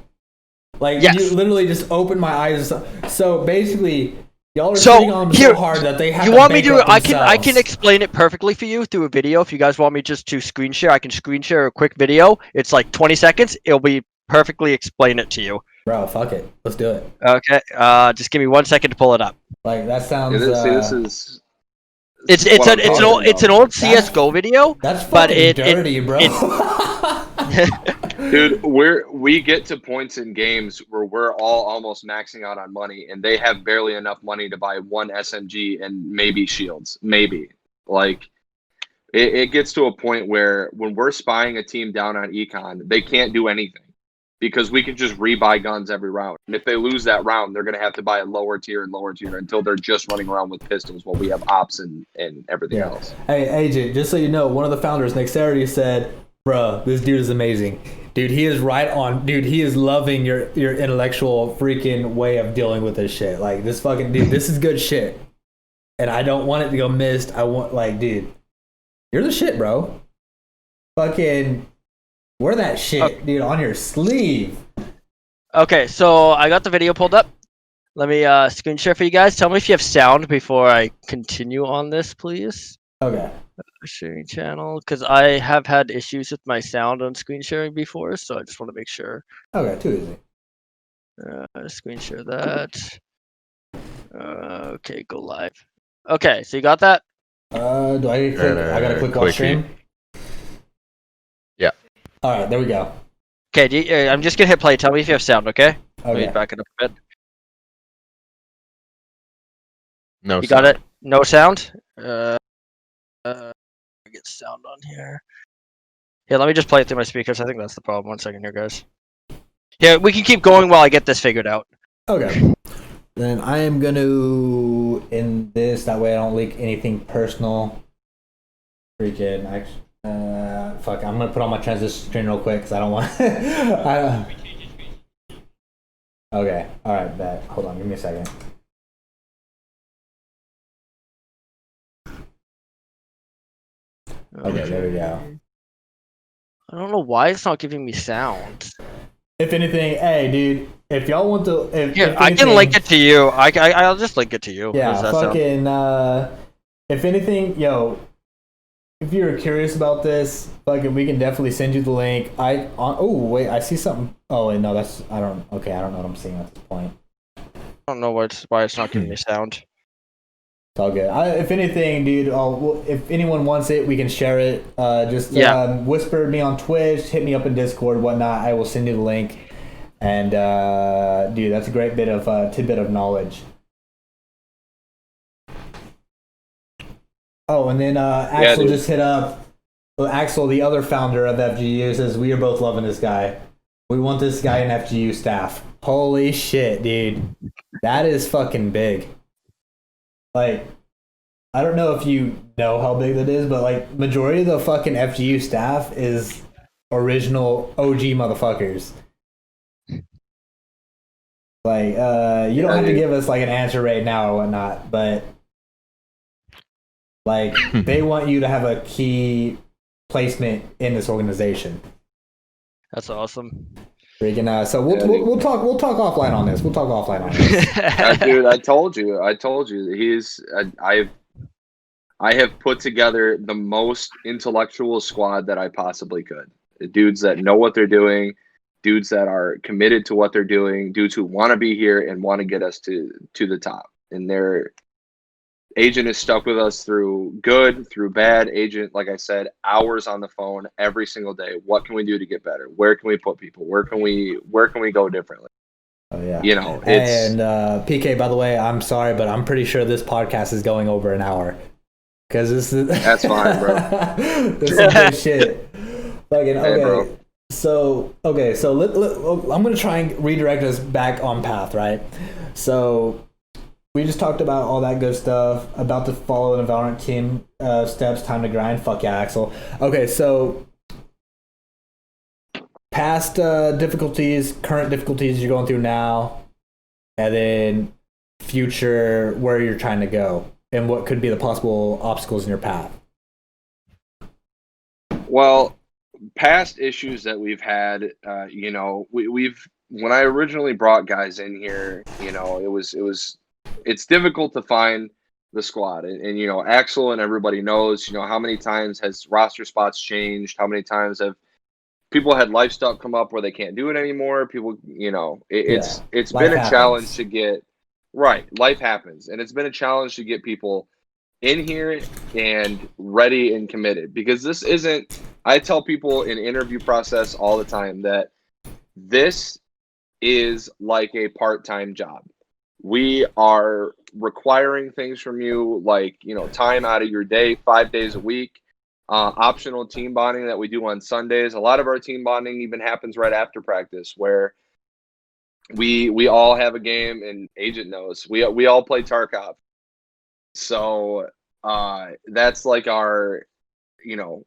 Like, you literally just opened my eyes. So basically, y'all are sitting on them so hard that they have to bankrupt themselves. I can explain it perfectly for you through a video. If you guys want me just to screen share, I can screen share a quick video. It's like 20 seconds. It'll be perfectly explain it to you. Bro, fuck it. Let's do it. Okay. Just give me 1 second to pull it up. Like, that sounds. It's an old CS:GO video. That's fucking dirty, bro. Dude, we get to points in games where we're all almost maxing out on money, and they have barely enough money to buy one SMG and maybe shields. Maybe. Like, It gets to a point where when we're spying a team down on econ, they can't do anything because we can just rebuy guns every round. And if they lose that round, they're going to have to buy a lower tier until they're just running around with pistols while we have ops and everything else. Hey, Agent, just so you know, one of the founders, Nexarity, said, bruh, this dude is amazing. Dude, he is right on. Dude, he is loving your intellectual freaking way of dealing with this shit. Like, this fucking dude, this is good shit. And I don't want it to go missed. I want, like, dude, you're the shit, bro. Fucking wear that shit, dude, on your sleeve. Okay, so I got the video pulled up. Let me screen share for you guys. Tell me if you have sound before I continue on this, please. Okay. Sharing channel, because I have had issues with my sound on screen sharing before, so I just want to make sure. Okay, too easy. Screen share that. Okay, go live. Okay, so you got that? Do I click? I gotta click watch stream. Yeah. All right, there we go. Okay, I'm just gonna hit play. Tell me if you have sound, okay? Okay. Let me back it up a bit. No. You got it? No sound? Get sound on here. Yeah, let me just play it through my speakers. I think that's the problem. 1 second here, guys. Yeah, we can keep going while I get this figured out. Okay. Then I am gonna end this. That way I don't leak anything personal. Freaking fuck. I'm gonna put on my transition screen real quick because I don't want. Okay. All right. Bet. Hold on. Give me a second. Okay. There we go. I don't know why it's not giving me sound. If anything, hey, dude, if y'all want to, if I anything, can link it to you. I'll just link it to you. Yeah, fucking. If anything, yo, if you're curious about this, fucking, we can definitely send you the link. Oh wait, I see something. Oh wait, no, that's I don't know what I'm seeing at this point. I don't know why it's not giving me sound. It's all good. If anything, dude, if anyone wants it, we can share it. Whisper me on Twitch, hit me up in Discord, whatnot. I will send you the link. And dude, that's a great bit of tidbit of knowledge. Oh, and then Axel just hit up. Well, Axel, the other founder of FGU, says we are both loving this guy. We want this guy in FGU staff. Holy shit, dude, that is fucking big. Like, I don't know if you know how big that is, but like, majority of the fucking FGU staff is original OG motherfuckers. Like, you don't have to give us like an answer right now or whatnot, but like, they want you to have a key placement in this organization. That's awesome. Freaking we'll talk offline on this. Dude, I told you. I have put together the most intellectual squad that I possibly could. Dudes that know what they're doing, dudes that are committed to what they're doing, dudes who want to be here and want to get us to the top. And their agent is stuck with us through good, through bad. Agent, like I said, hours on the phone every single day. What can we do to get better? Where can we put people? Where can we go differently? Oh yeah. You know, and PK, by the way, I'm sorry, but I'm pretty sure this podcast is going over an hour. Because that's fine, bro. This is good shit. Fucking okay. Bro. So I'm gonna try and redirect us back on path, right? So we just talked about all that good stuff about the follow the Valorant team steps, time to grind. Fuck yeah, Axel. Okay, so past difficulties, current difficulties you're going through now, and then future where you're trying to go, and what could be the possible obstacles in your path. Well, past issues that we've had, we've when I originally brought guys in here, it's difficult to find the squad, and Axel and everybody knows, how many times has roster spots changed, how many times have people had life stuff come up where they can't do it anymore. People, it's been a challenge to get right. Life happens, and it's been a challenge to get people in here and ready and committed, because this isn't, I tell people in interview process all the time that this is like a part-time job. We are requiring things from you, like, time out of your day, 5 days a week. optional team bonding that we do on Sundays. A lot of our team bonding even happens right after practice, where we all have a game, and Agent knows we all play Tarkov. So that's like our,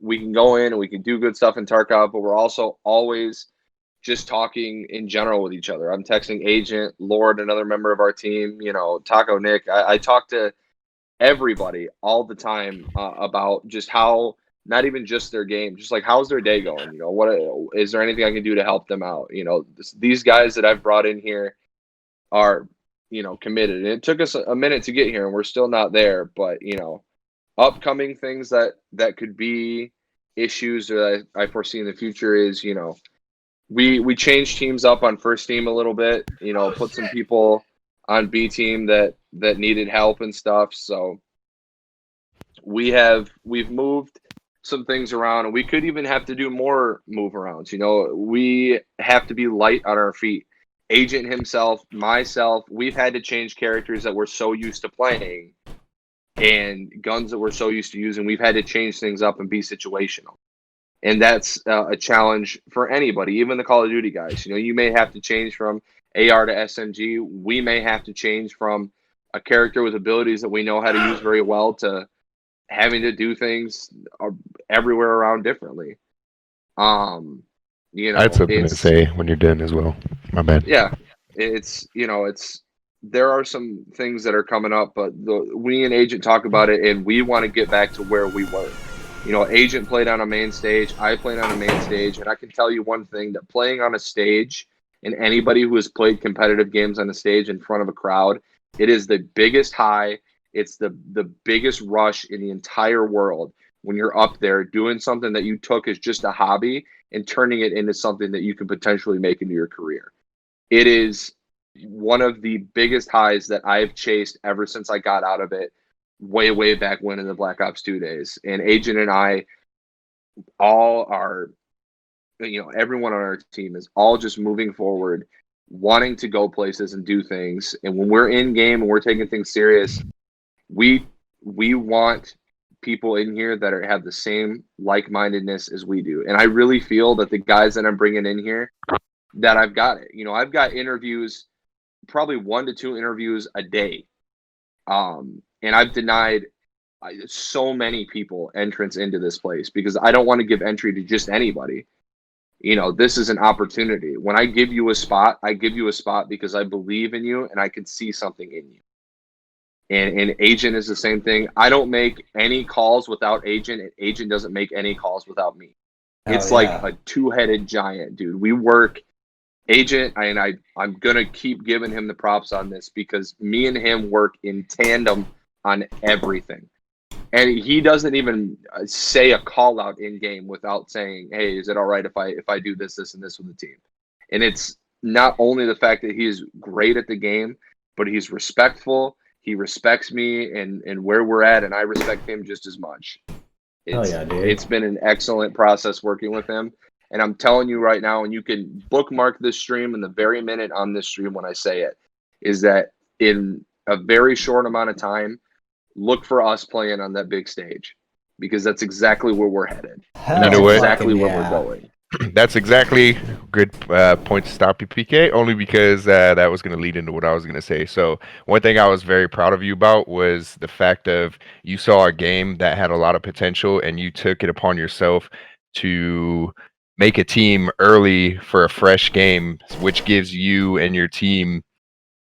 we can go in and we can do good stuff in Tarkov, but we're also always just talking in general with each other. I'm texting Agent, Lord, another member of our team, Taco, Nick. I talk to everybody all the time about just how, not even just their game, just like how's their day going? What is there anything I can do to help them out? These guys that I've brought in here are, committed. And it took us a minute to get here, and we're still not there. But upcoming things that could be issues that I foresee in the future is, we changed teams up on first team a little bit, put some people on B team that needed help and stuff. So we've moved some things around, and we could even have to do more move arounds. We have to be light on our feet. Agent himself, myself, we've had to change characters that we're so used to playing and guns that we're so used to using. We've had to change things up and be situational. And that's a challenge for anybody, even the Call of Duty guys. You may have to change from AR to SMG. We may have to change from a character with abilities that we know how to use very well to having to do things everywhere around differently. I had something to say when you're done as well. My bad. Yeah, it's there are some things that are coming up, but we and Agent talk about it, and we want to get back to where we were. Agent played on a main stage. I played on a main stage, and I can tell you one thing: that playing on a stage, and anybody who has played competitive games on a stage in front of a crowd, it is the biggest high. It's the biggest rush in the entire world when you're up there doing something that you took as just a hobby and turning it into something that you can potentially make into your career. It is one of the biggest highs that I've chased ever since I got out of it way back when in the Black Ops 2 days. And Agent and I all are, everyone on our team is all just moving forward, wanting to go places and do things. And when we're in game and we're taking things serious, we want people in here that have the same like-mindedness as we do. And I really feel that the guys that I'm bringing in here, that I've got it. I've got interviews, probably 1 to 2 interviews a day. And I've denied so many people entrance into this place because I don't want to give entry to just anybody. This is an opportunity. When I give you a spot, I give you a spot because I believe in you and I can see something in you. And Agent is the same thing. I don't make any calls without Agent, and Agent doesn't make any calls without me. It's like a two-headed giant, dude. We work. Agent, and I'm going to keep giving him the props on this because me and him work in tandem on everything. And he doesn't even say a call out in game without saying, "Hey, is it all right if I do this and this with the team?" And it's not only the fact that he is great at the game, but he's respectful. He respects me and where we're at, and I respect him just as much. It's been an excellent process working with him. And I'm telling you right now, and you can bookmark this stream in the very minute on this stream when I say it, is that in a very short amount of time, look for us playing on that big stage because that's exactly where we're headed. You know what? Exactly where we're going. That's exactly a good point to stop you, PK, only because that was going to lead into what I was going to say. So one thing I was very proud of you about was the fact of you saw a game that had a lot of potential and you took it upon yourself to make a team early for a fresh game, which gives you and your team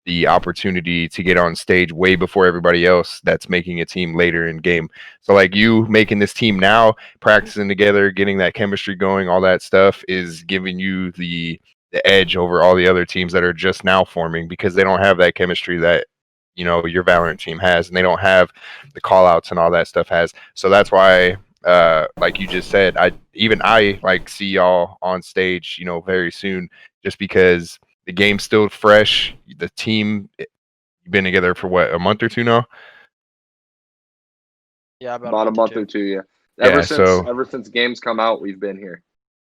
the opportunity to get on stage way before everybody else that's making a team later in game. So like you making this team now, practicing together, getting that chemistry going, all that stuff is giving you the edge over all the other teams that are just now forming because they don't have that chemistry that your Valorant team has, and they don't have the call outs and all that stuff has. So that's why like you just said, I like see y'all on stage very soon, just because the game's still fresh. The team, you've been together for what, a month or two now? Yeah, about a month or two. Yeah. Ever since games come out, we've been here.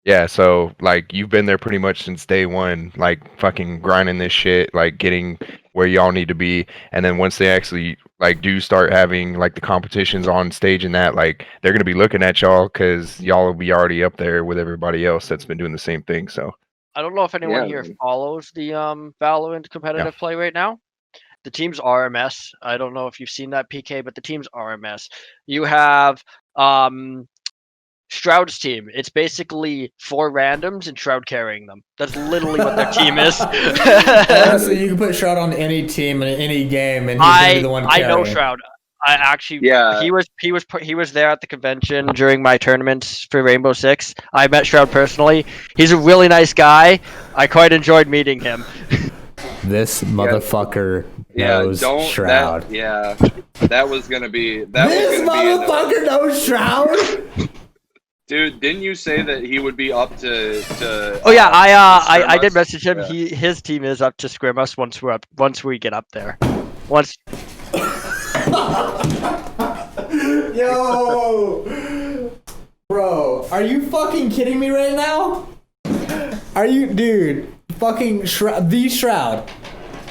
Yeah, so like you've been there pretty much since day one, like fucking grinding this shit, like getting where y'all need to be. And then once they actually like do start having like the competitions on stage and that, like they're gonna be looking at y'all because y'all will be already up there with everybody else that's been doing the same thing. So I don't know if anyone Yeah, here man. follows the Valorant competitive play right now. The teams are a mess. I don't know if you've seen that, PK, but the teams are a mess. You have Shroud's team. It's basically 4 randoms and Shroud carrying them. That's literally what their team is. Honestly, you can put Shroud on any team in any game, and he's gonna be the one I carrying. know Shroud. I actually, Yeah. he was there at the convention during my tournaments for Rainbow Six. I met Shroud personally. He's a really nice guy. I quite enjoyed meeting him. This motherfucker knows Shroud. That was gonna be. This motherfucker knows Shroud. Dude, didn't you say that he would be up to? Oh yeah, I did us? message him. Yeah. His team is up to scrim us once we get up there. Once. Yo, bro, are you fucking kidding me right now? Are you, dude? Fucking Shroud, the Shroud.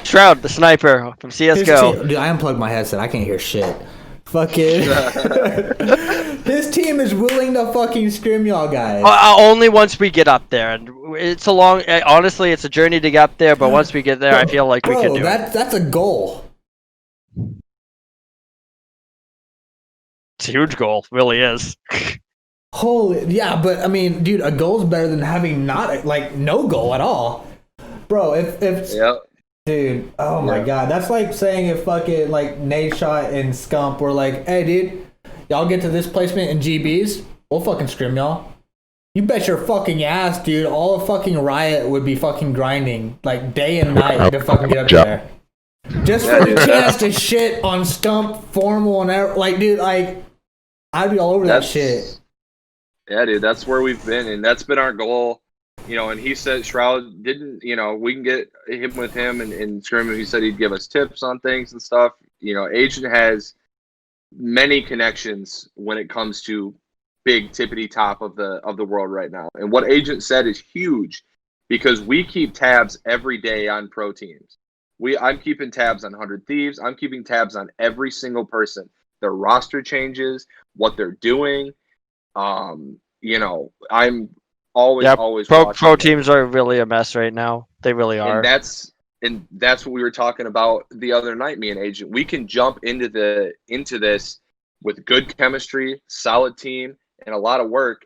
Shroud, the sniper from CS:GO. Dude, I unplugged my headset. I can't hear shit. Fucking. His team is willing to fucking scrim y'all guys. Only once we get up there, and it's a long. Honestly, it's a journey to get up there. But once we get there, I feel like we can do it. That's a goal. It's a huge goal, really is. Holy, yeah, but I mean, dude, a goal's better than having no goal at all, bro. If Yep. dude, oh my god, that's like saying if fucking like Nate Shot and Scump were like, hey, dude, y'all get to this placement in GBs, we'll fucking scrim y'all. You bet your fucking ass, dude. All of fucking Riot would be fucking grinding like day and night to fucking get up there, just for the chance to shit on Scump, Formal, and like, dude, like, I'd be all over that shit. Yeah, dude, that's where we've been, and that's been our goal. And he said Shroud didn't, we can get him with him and scrim. He said he'd give us tips on things and stuff. Agent has many connections when it comes to big tippity top of the world right now. And what Agent said is huge because we keep tabs every day on pro teams. I'm keeping tabs on 100 Thieves. I'm keeping tabs on every single person. Their roster changes, what they're doing. I'm always pro teams are really a mess right now. They really are. And that's what we were talking about the other night, me and Agent. We can jump into this with good chemistry, solid team, and a lot of work,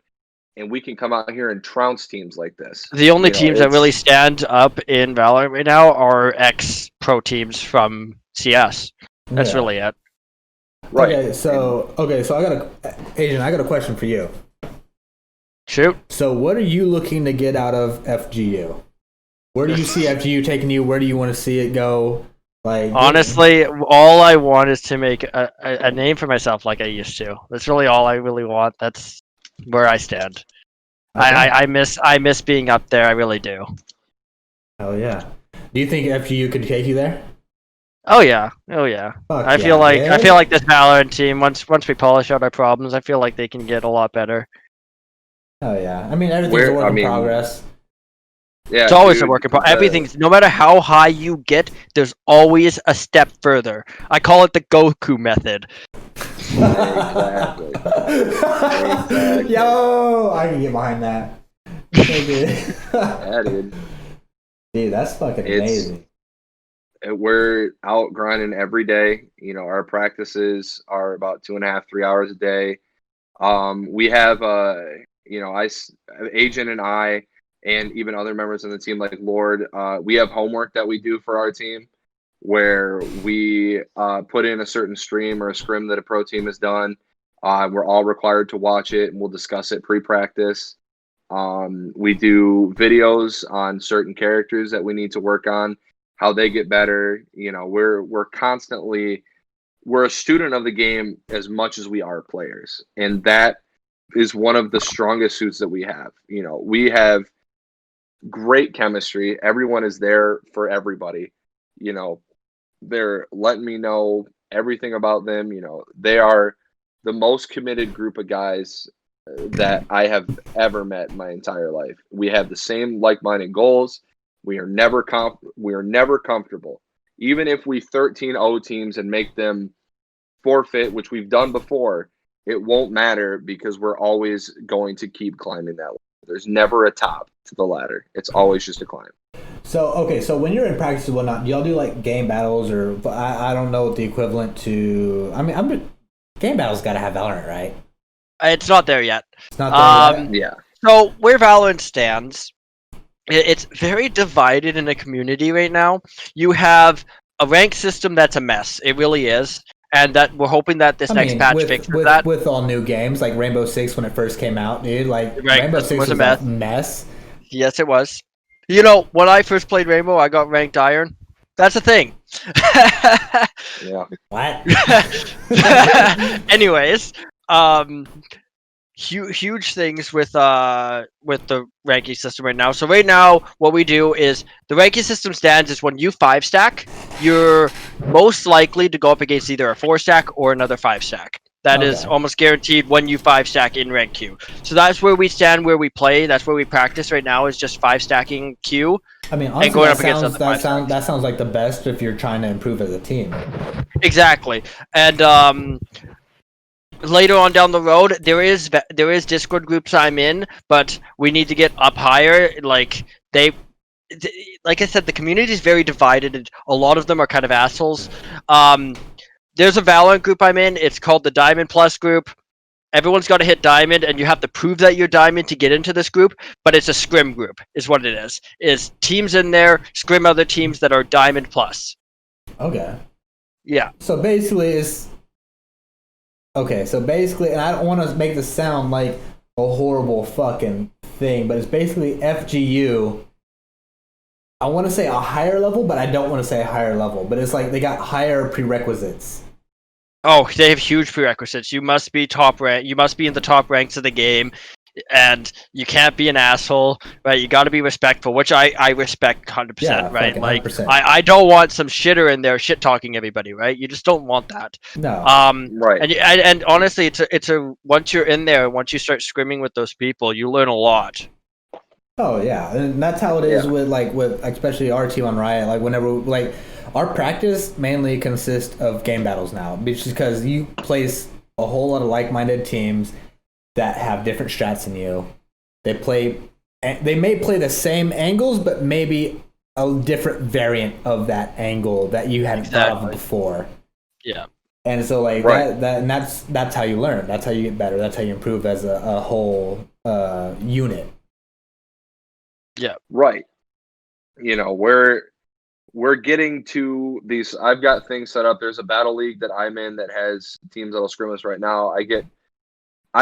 and we can come out here and trounce teams like this. The only teams that really stand up in Valorant right now are ex-pro teams from CS. That's really it. Right. Okay, so I got a question for you. Shoot. So what are you looking to get out of FGU? Where do you see FGU taking you? Where do you want to see it go? Like, honestly, all I want is to make a name for myself like I used to. That's really all I really want. That's where I stand. Okay. I miss being up there. I really do. Hell yeah. Do you think FGU could take you there? Oh yeah. I feel like this Valorant team, once we polish out our problems, I feel like they can get a lot better. Oh yeah. I mean, everything's a work in progress. Yeah, it's always a work in progress. Everything's, no matter how high you get, there's always a step further. I call it the Goku method. Exactly. Yo, I can get behind that. Yeah, dude. Dude, that's fucking amazing. We're out grinding every day. Our practices are about 2.5, 3 hours a day. We have, Agent and I, and even other members of the team like Lord, we have homework that we do for our team where we put in a certain stream or a scrim that a pro team has done. We're all required to watch it, and we'll discuss it pre-practice. We do videos on certain characters that we need to work on, how they get better. We're constantly, we're a student of the game as much as we are players, and that is one of the strongest suits that we have. We have great chemistry. Everyone is there for everybody. They're letting me know everything about them. They are the most committed group of guys that I have ever met in my entire life. We have the same like-minded goals. We are never comfortable. Even if we 13-0 teams and make them forfeit, which we've done before, it won't matter because we're always going to keep climbing that ladder. There's never a top to the ladder. It's always just a climb. So, okay, so when you're in practice and whatnot, do y'all do like game battles or I don't know what the equivalent to. I mean, game battles got to have Valorant, right? It's not there yet. It's not there yet? Yeah. So where Valorant stands, it's very divided in the community right now. You have a rank system that's a mess. It really is. And that we're hoping that this next patch fixes that. With all new games, like Rainbow Six when it first came out, dude, like Right, Rainbow Six was a mess. Yes, it was. You know, when I first played Rainbow, I got ranked Iron. That's a thing. Yeah. What? Anyways, huge things with the ranking system right now. So right now, what we do is the ranking system stands is when you 5-stack, you're most likely to go up against either a 4-stack or another 5-stack. That is almost guaranteed when you 5-stack in rank Q. So that's where we stand, where we play. That's where we practice right now is just 5-stacking Q. I mean, honestly, that sounds like the best if you're trying to improve as a team. Exactly, and later on down the road, there is Discord groups I'm in, but we need to get up higher. Like I said, the community is very divided, and a lot of them are kind of assholes. There's a Valorant group I'm in. It's called the Diamond Plus group. Everyone's got to hit Diamond, and you have to prove that you're Diamond to get into this group, but it's a scrim group, is what it is. Is teams in there, scrim other teams that are Diamond Plus. Okay. Yeah. So basically, and I don't want to make this sound like a horrible fucking thing, but it's basically FGU. I want to say a higher level, but I don't want to say a higher level. But it's like they got higher prerequisites. Oh, they have huge prerequisites. You must be top rank. You must be in the top ranks of the game, and you can't be an asshole, right? You got to be respectful, which I respect 100%, Yeah, right? Like 100%. I don't want some shitter in there shit talking everybody, right? You just don't want that. No. Right. And honestly, it's a once you're in there, once you start scrimming with those people, you learn a lot. Oh yeah, and that's how it is with especially our team on Riot. Like whenever our practice mainly consists of game battles now, because you place a whole lot of like-minded teams that have different strats than you. They may play the same angles, but maybe a different variant of that angle that you hadn't thought of before. Yeah. And so that's how you learn. That's how you get better. That's how you improve as a whole unit. Yeah. Right. You know, we're getting to these. I've got things set up. There's a battle league that I'm in that has teams that'll scrim us right now. I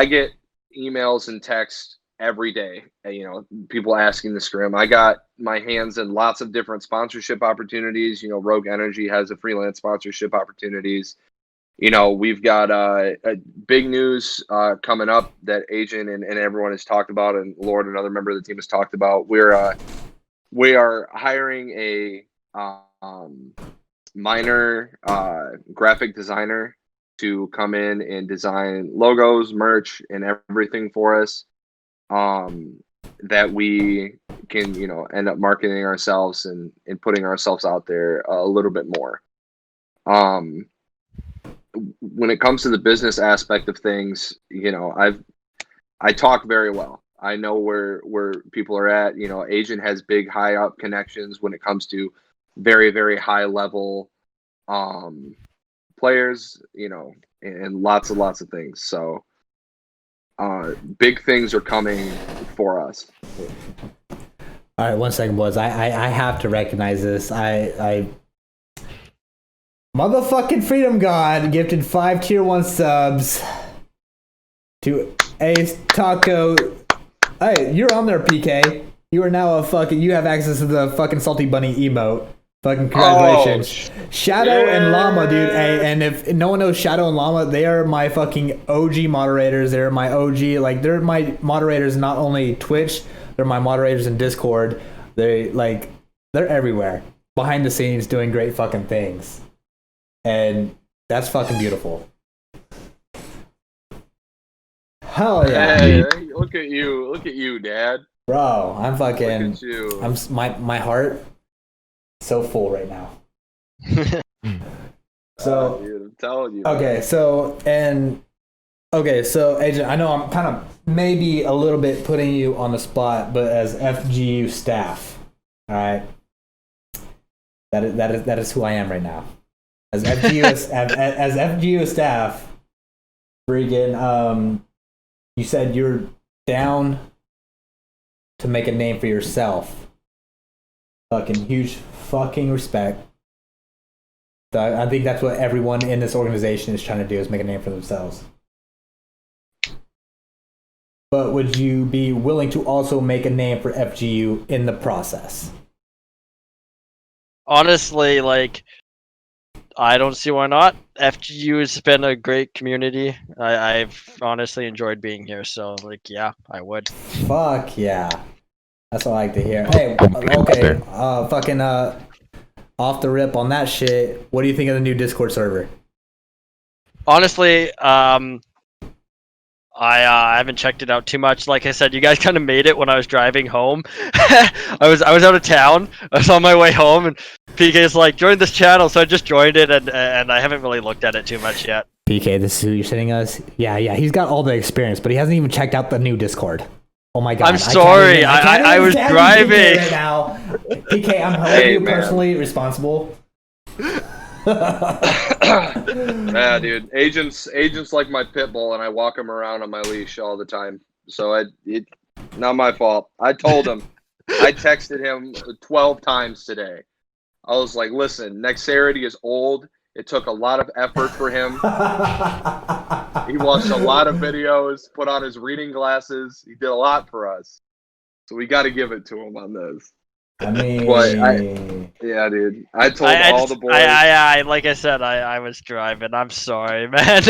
get emails and texts every day. You know, people asking to scrim. I got my hands in lots of different sponsorship opportunities. You know, Rogue Energy has a freelance sponsorship opportunities. You know, we've got a big news coming up that Agent and everyone has talked about, and Lord, another member of the team, has talked about. We are hiring a minor graphic designer to come in and design logos, merch, and everything for us, that we can, you know, end up marketing ourselves and putting ourselves out there a little bit more. When it comes to the business aspect of things, you know, I talk very well. I know where people are at. You know, Agent has big high up connections when it comes to very, very high level players, you know, and lots of things. So big things are coming for us. All right, 1 second, boys. I have to recognize this. I motherfucking Freedom God gifted 5 tier 1 subs to Ace Taco. Hey, you're on there, PK. You are now you have access to the fucking Salty Bunny emote. Fucking congratulations. Shadow and Llama, dude. Hey, and if no one knows Shadow and Llama, they are my fucking OG moderators. They're my OG, they're my moderators not only Twitch, they're my moderators in Discord. They're everywhere. Behind the scenes doing great fucking things. And that's fucking beautiful. Hell yeah. Hey, look at you, Dad. Bro, I'm fucking. Look at you. My heart so full right now. So telling you. Okay, so Agent, I know I'm kind of maybe a little bit putting you on the spot, but as FGU staff, all right, that is who I am right now. As FGU as FGU staff, friggin', you said you're down to make a name for yourself. Fucking huge fucking respect. I think that's what everyone in this organization is trying to do, is make a name for themselves. But would you be willing to also make a name for FGU in the process? Honestly, like, I don't see why not. FGU has been a great community. I've honestly enjoyed being here, so like, yeah, I would. Fuck yeah. That's what I like to hear. Hey, okay, fucking off the rip on that shit, what do you think of the new Discord server? Honestly, I haven't checked it out too much. Like I said, you guys kind of made it when I was driving home. I was out of town. I was on my way home, and PK's like, join this channel, so I just joined it, and I haven't really looked at it too much yet. PK, this is who you're sending us? Yeah, he's got all the experience, but he hasn't even checked out the new Discord. Oh my god. I'm sorry, I was driving. Right now. PK, I'm holding you personally responsible. Yeah, dude. Agents like my pit bull, and I walk him around on my leash all the time. So it not my fault. I told him. I texted him 12 times today. I was like, listen, Nexarity is old. It took a lot of effort for him. He watched a lot of videos, put on his reading glasses. He did a lot for us. So we got to give it to him on this. I mean, yeah, dude. I told all the boys. Like I said, I was driving. I'm sorry, man.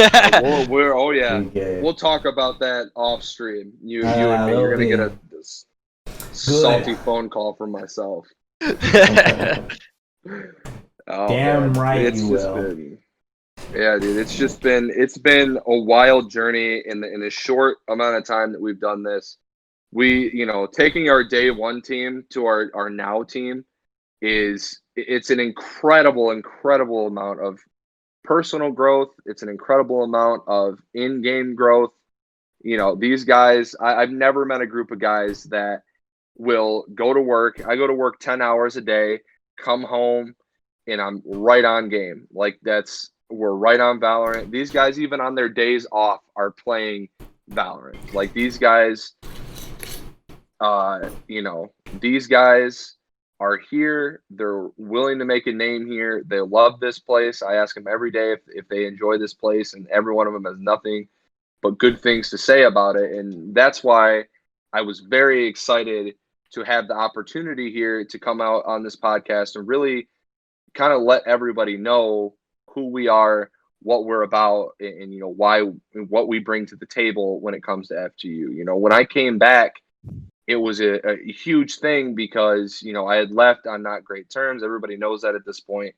We'll talk about that off stream. You and me. You're gonna get a salty phone call from myself. Damn right you will. Yeah, dude. It's been a wild journey in a short amount of time that we've done this. We, taking our day one team to our now team it's an incredible amount of personal growth. It's an incredible amount of in-game growth. These guys, I've never met a group of guys that will go to work. I go to work 10 hours a day, come home, and I'm right on game. Like we're right on Valorant. These guys, even on their days off, are playing Valorant. Like these guys, these guys are here. They're willing to make a name here. They love this place. I ask them every day if they enjoy this place, and every one of them has nothing but good things to say about it. And that's why I was very excited to have the opportunity here to come out on this podcast and really kind of let everybody know who we are, what we're about, and what we bring to the table when it comes to FGU. When I came back, it was a huge thing because, I had left on not great terms. Everybody knows that at this point.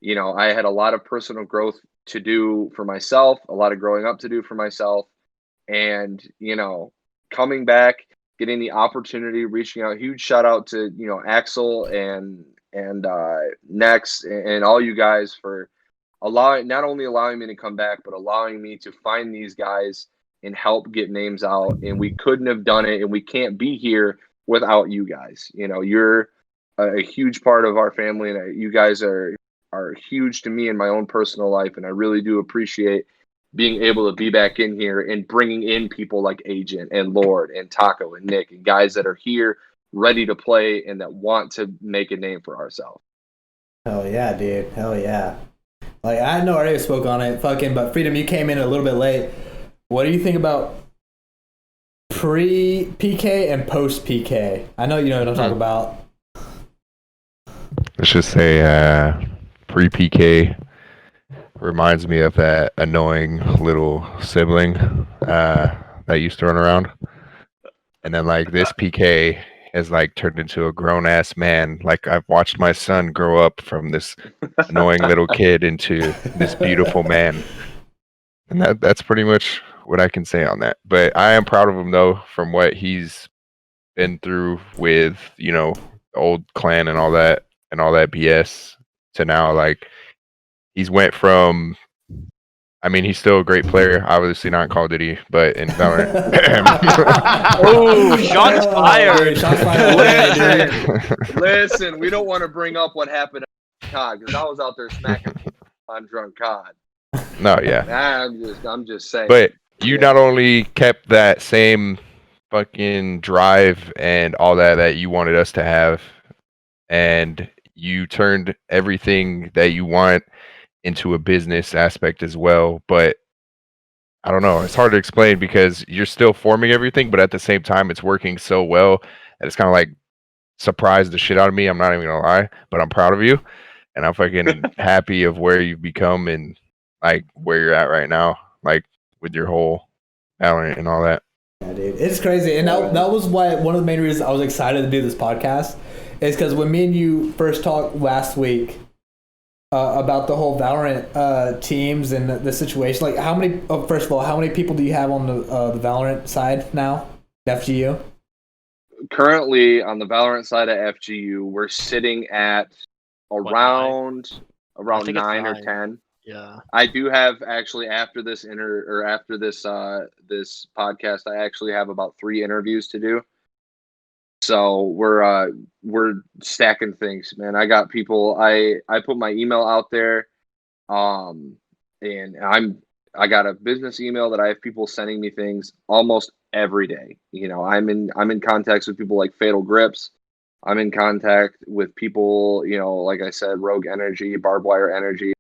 I had a lot of personal growth to do for myself, a lot of growing up to do for myself. And, coming back, getting the opportunity, reaching out, huge shout out to, Axel and Next and all you guys for not only allowing me to come back, but allowing me to find these guys and help get names out. And we couldn't have done it, and we can't be here without you guys. You're a huge part of our family, and you guys are huge to me in my own personal life. And I really do appreciate being able to be back in here and bringing in people like Agent and Lord and Taco and Nick and guys that are here ready to play and that want to make a name for ourselves. Hell yeah, dude. Hell yeah. Like, I know I already spoke on it, but Freedom, you came in a little bit late. What do you think about pre-PK and post-PK? I know you know what I'm talking about. Let's just say pre-PK reminds me of that annoying little sibling that used to run around. And then, like, this PK has, like, turned into a grown-ass man. Like, I've watched my son grow up from this annoying little kid into this beautiful man. And that's pretty much what I can say on that. But I am proud of him, though, from what he's been through with, old clan and all that BS to now. Like, he's went from I mean, he's still a great player. Obviously not in Call of Duty, but in Valorant. Oh, shots fired! Shots fired. Listen, we don't want to bring up what happened at COD because I was out there smacking on drunk COD. No, yeah. I'm just saying. But you not only kept that same fucking drive and all that you wanted us to have, and you turned everything that you want into a business aspect as well. But I don't know, it's hard to explain because you're still forming everything, but at the same time it's working so well that it's kind of like surprised the shit out of me. I'm not even gonna lie, but I'm proud of you and I'm fucking happy of where you've become and like where you're at right now, like with your whole Valorant and all that. Yeah, dude, it's crazy, and that was why one of the main reasons I was excited to do this podcast is because when me and you first talked last week about the whole Valorant teams and the situation. Like, how many? Oh, first of all, how many people do you have on the Valorant side now? FGU. Currently, on the Valorant side of FGU, we're sitting at around 9 or 10. Yeah. I do have actually after this this podcast, I actually have about 3 interviews to do. So we're stacking things, man. I got people. I put my email out there, and I got a business email that I have people sending me things almost every day. You know, I'm in contacts with people like Fatal Grips. I'm in contact with people, you know, like I said, Rogue Energy, Barbed Wire Energy.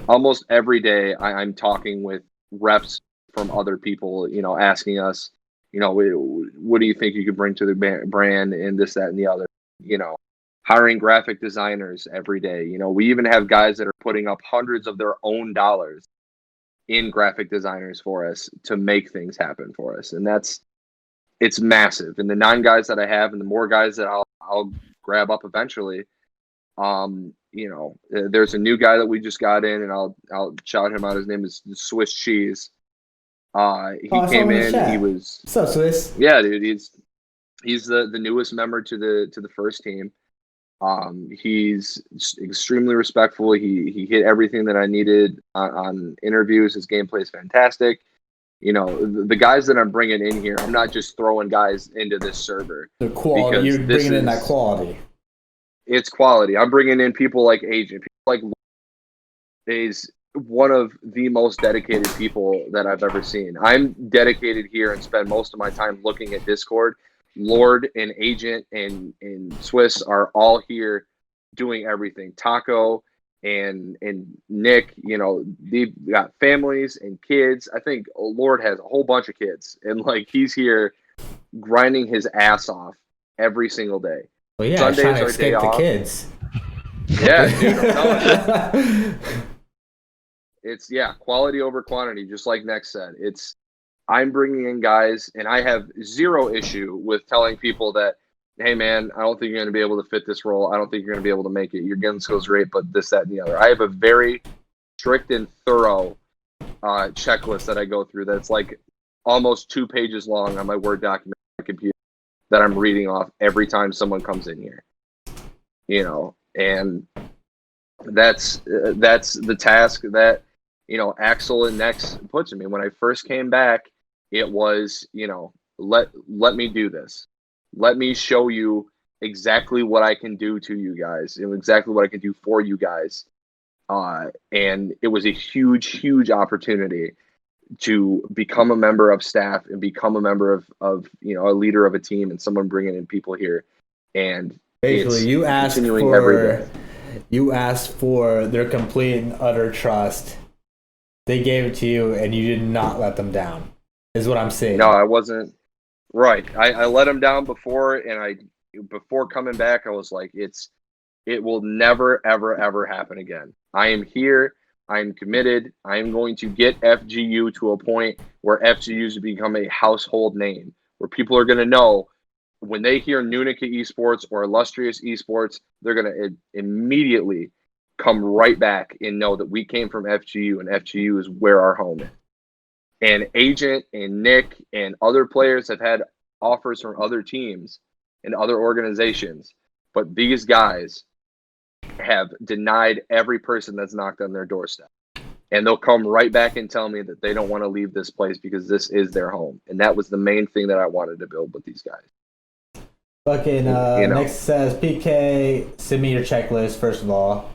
Almost every day, I'm talking with reps from other people, you know, asking us, you know, what do you think you could bring to the brand and this, that, and the other, you know, hiring graphic designers every day. You know, we even have guys that are putting up hundreds of their own dollars in graphic designers for us to make things happen for us. And it's massive. And the 9 guys that I have and the more guys that I'll grab up eventually, you know, there's a new guy that we just got in and I'll shout him out. His name is Swiss Cheese. He came in. He was so Swiss. Yeah, dude. He's the newest member to the first team. He's extremely respectful. He hit everything that I needed on interviews. His gameplay is fantastic. You know, the guys that I'm bringing in here, I'm not just throwing guys into this server. The quality. You're bringing in that quality. It's quality. I'm bringing in people like Agent. People like is one of the most dedicated people that I've ever seen. I'm dedicated here and spend most of my time looking at Discord. Lord and Agent and Swiss are all here doing everything. Taco and Nick, you know, they've got families and kids. I think Lord has a whole bunch of kids, and like he's here grinding his ass off every single day. Well, yeah, Sundays trying to are escape day the off. kids. Yeah, dude, I'm telling you. It's quality over quantity, just like Nex said. I'm bringing in guys, and I have zero issue with telling people that, hey man, I don't think you're going to be able to fit this role. I don't think you're going to be able to make it. Your gun skills great, but this, that, and the other. I have a very strict and thorough checklist that I go through. That's like almost 2 pages long on my Word document on my computer that I'm reading off every time someone comes in here. You know, and that's the task that, you know, Axel and Nex put to me. When I first came back, it was, you know, let me do this. Let me show you exactly what I can do to you guys and exactly what I can do for you guys. And it was a huge opportunity to become a member of staff and become a member of you know, a leader of a team and someone bringing in people here. And basically, you asked for their complete and utter trust. They gave it to you, and you did not let them down, is what I'm saying. No, I wasn't. Right. I let them down before, and before coming back, I was like, it will never, ever happen again. I am here. I am committed. I am going to get FGU to a point where FGUs have become a household name, where people are going to know when they hear Nunica Esports or Illustrious Esports, they're going to immediately come right back and know that we came from FGU, and FGU is where our home is. And Agent and Nick and other players have had offers from other teams and other organizations, but these guys have denied every person that's knocked on their doorstep. and they'll come right back and tell me that they don't want to leave this place because this is their home. And that was the main thing that I wanted to build with these guys. Fucking next says PK, send me your checklist first of all.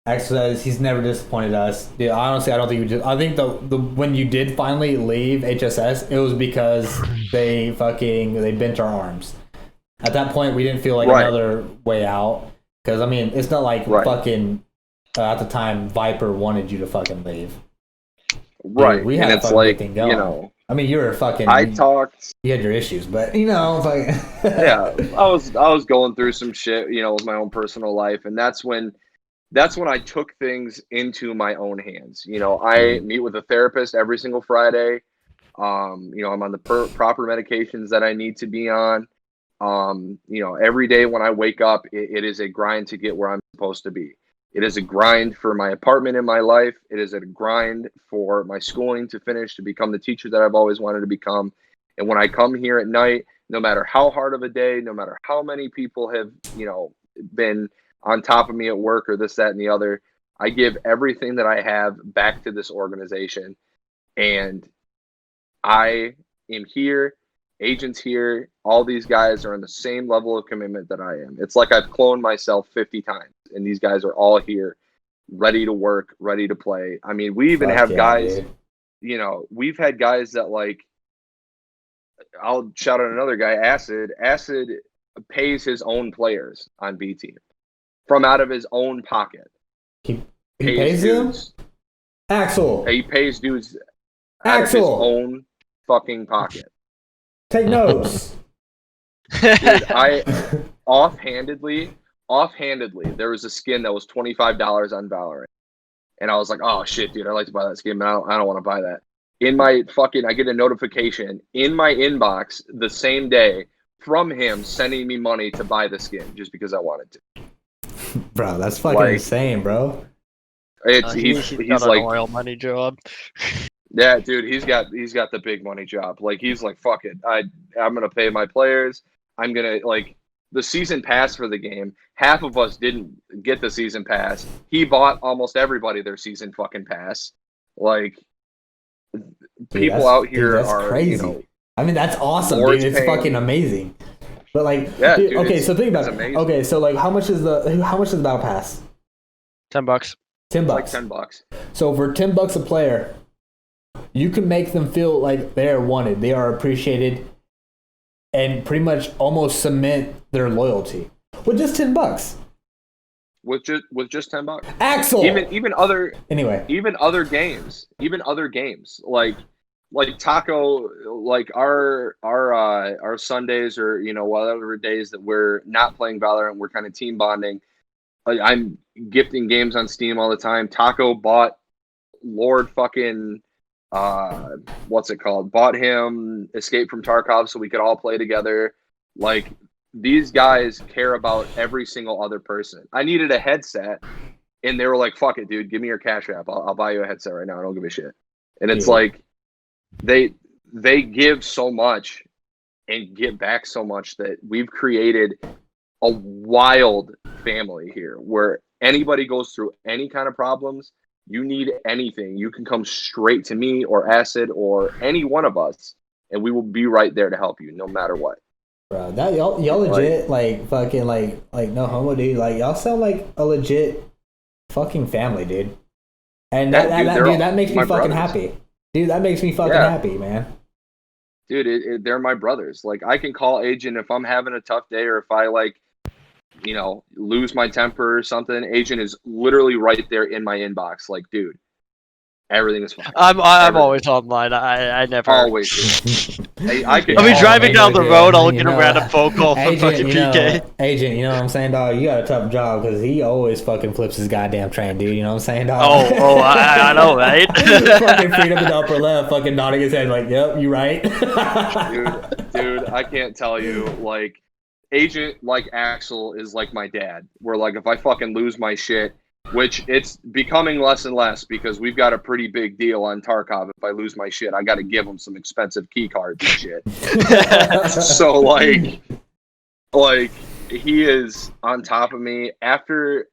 Axel says he's never disappointed us. Dude, honestly, I don't think I think the when you did finally leave HSS, it was because they bent our arms. At that point, we didn't feel like another way out. Because I mean, it's not like fucking at the time Viper wanted you to fucking leave. Right. Dude, we had and a fucking thing going. I mean, you were fucking. You had your issues, but like. Yeah, I was going through some shit, with my own personal life, and that's when I took things into my own hands. I meet with a therapist every single Friday. I'm on the proper medications that I need to be on. Every day when I wake up, it is a grind to get where I'm supposed to be. It is a grind for my apartment in my life. It is a grind for my schooling to finish, to become the teacher that I've always wanted to become. And when I come here at night, no matter how hard of a day, no matter how many people have, been on top of me at work or this, that, and the other, I give everything that I have back to this organization. And I am here. Agents here, all these guys are on the same level of commitment that I am. It's like I've cloned myself 50 times, and these guys are all here, ready to work, ready to play. I mean, we even have guys, we've had guys that, like, I'll shout out another guy, Acid. Acid pays his own players on B team from out of his own pocket. He pays them? Axel. He pays dudes out of his own fucking pocket. Take notes. Dude, I offhandedly, there was a skin that was $25 on Valorant. And I was like, oh shit, dude, I'd like to buy that skin, but I don't want to buy that. I get a notification in my inbox the same day from him sending me money to buy the skin just because I wanted to. Bro, that's fucking insane, bro. He's got like an oil money job. Yeah, dude, he's got the big money job. Like, he's like, fuck it, I'm gonna pay my players. I'm gonna, like, the season pass for the game. Half of us didn't get the season pass. He bought almost everybody their season fucking pass. Like, people out here that's are crazy. I mean, that's awesome, dude. It's fucking amazing. But like, yeah, dude, dude, okay, so think about it. Amazing. Okay, so like, how much is the battle pass? $10. $10. Like $10. So for $10 a player, you can make them feel like they are wanted, they are appreciated, and pretty much almost cement their loyalty with just $10. With just $10. Axel. Even other games, like Taco, like our Sundays, or whatever days that we're not playing Valorant, we're kind of team bonding. Like, I'm gifting games on Steam all the time. Taco bought Lord fucking what's it called? Bought him Escape from Tarkov so we could all play together. Like, these guys care about every single other person. I needed a headset, and they were like, "Fuck it, dude. Give me your Cash App. I'll buy you a headset right now. I don't give a shit." And it's like they give so much and give back so much that we've created a wild family here where anybody goes through any kind of problems. You need anything, you can come straight to me or Acid or any one of us, and we will be right there to help you no matter what. Bro, that y'all legit, like fucking like no homo, dude. Like, y'all sound like a legit fucking family, dude. And that makes me fucking happy. Dude, that makes me fucking happy, man. Dude, they're my brothers. Like, I can call Agent if I'm having a tough day, or if I lose my temper or something. Agent is literally right there in my inbox. Like, dude, everything is fine. I'm always online. I never always. I'll be driving down the road. I'll get a random phone call from fucking PK. Agent, you know what I'm saying, dog? You got a tough job because he always fucking flips his goddamn train, dude. You know what I'm saying, dog? I know, right? Fucking freed up in the upper left, fucking nodding his head like, "Yep, you right." dude, I can't tell you, like, Agent, like Axel, is like my dad. Where, like, if I fucking lose my shit, which it's becoming less and less because we've got a pretty big deal on Tarkov. If I lose my shit, I got to give him some expensive key cards and shit. So like he is on top of me. After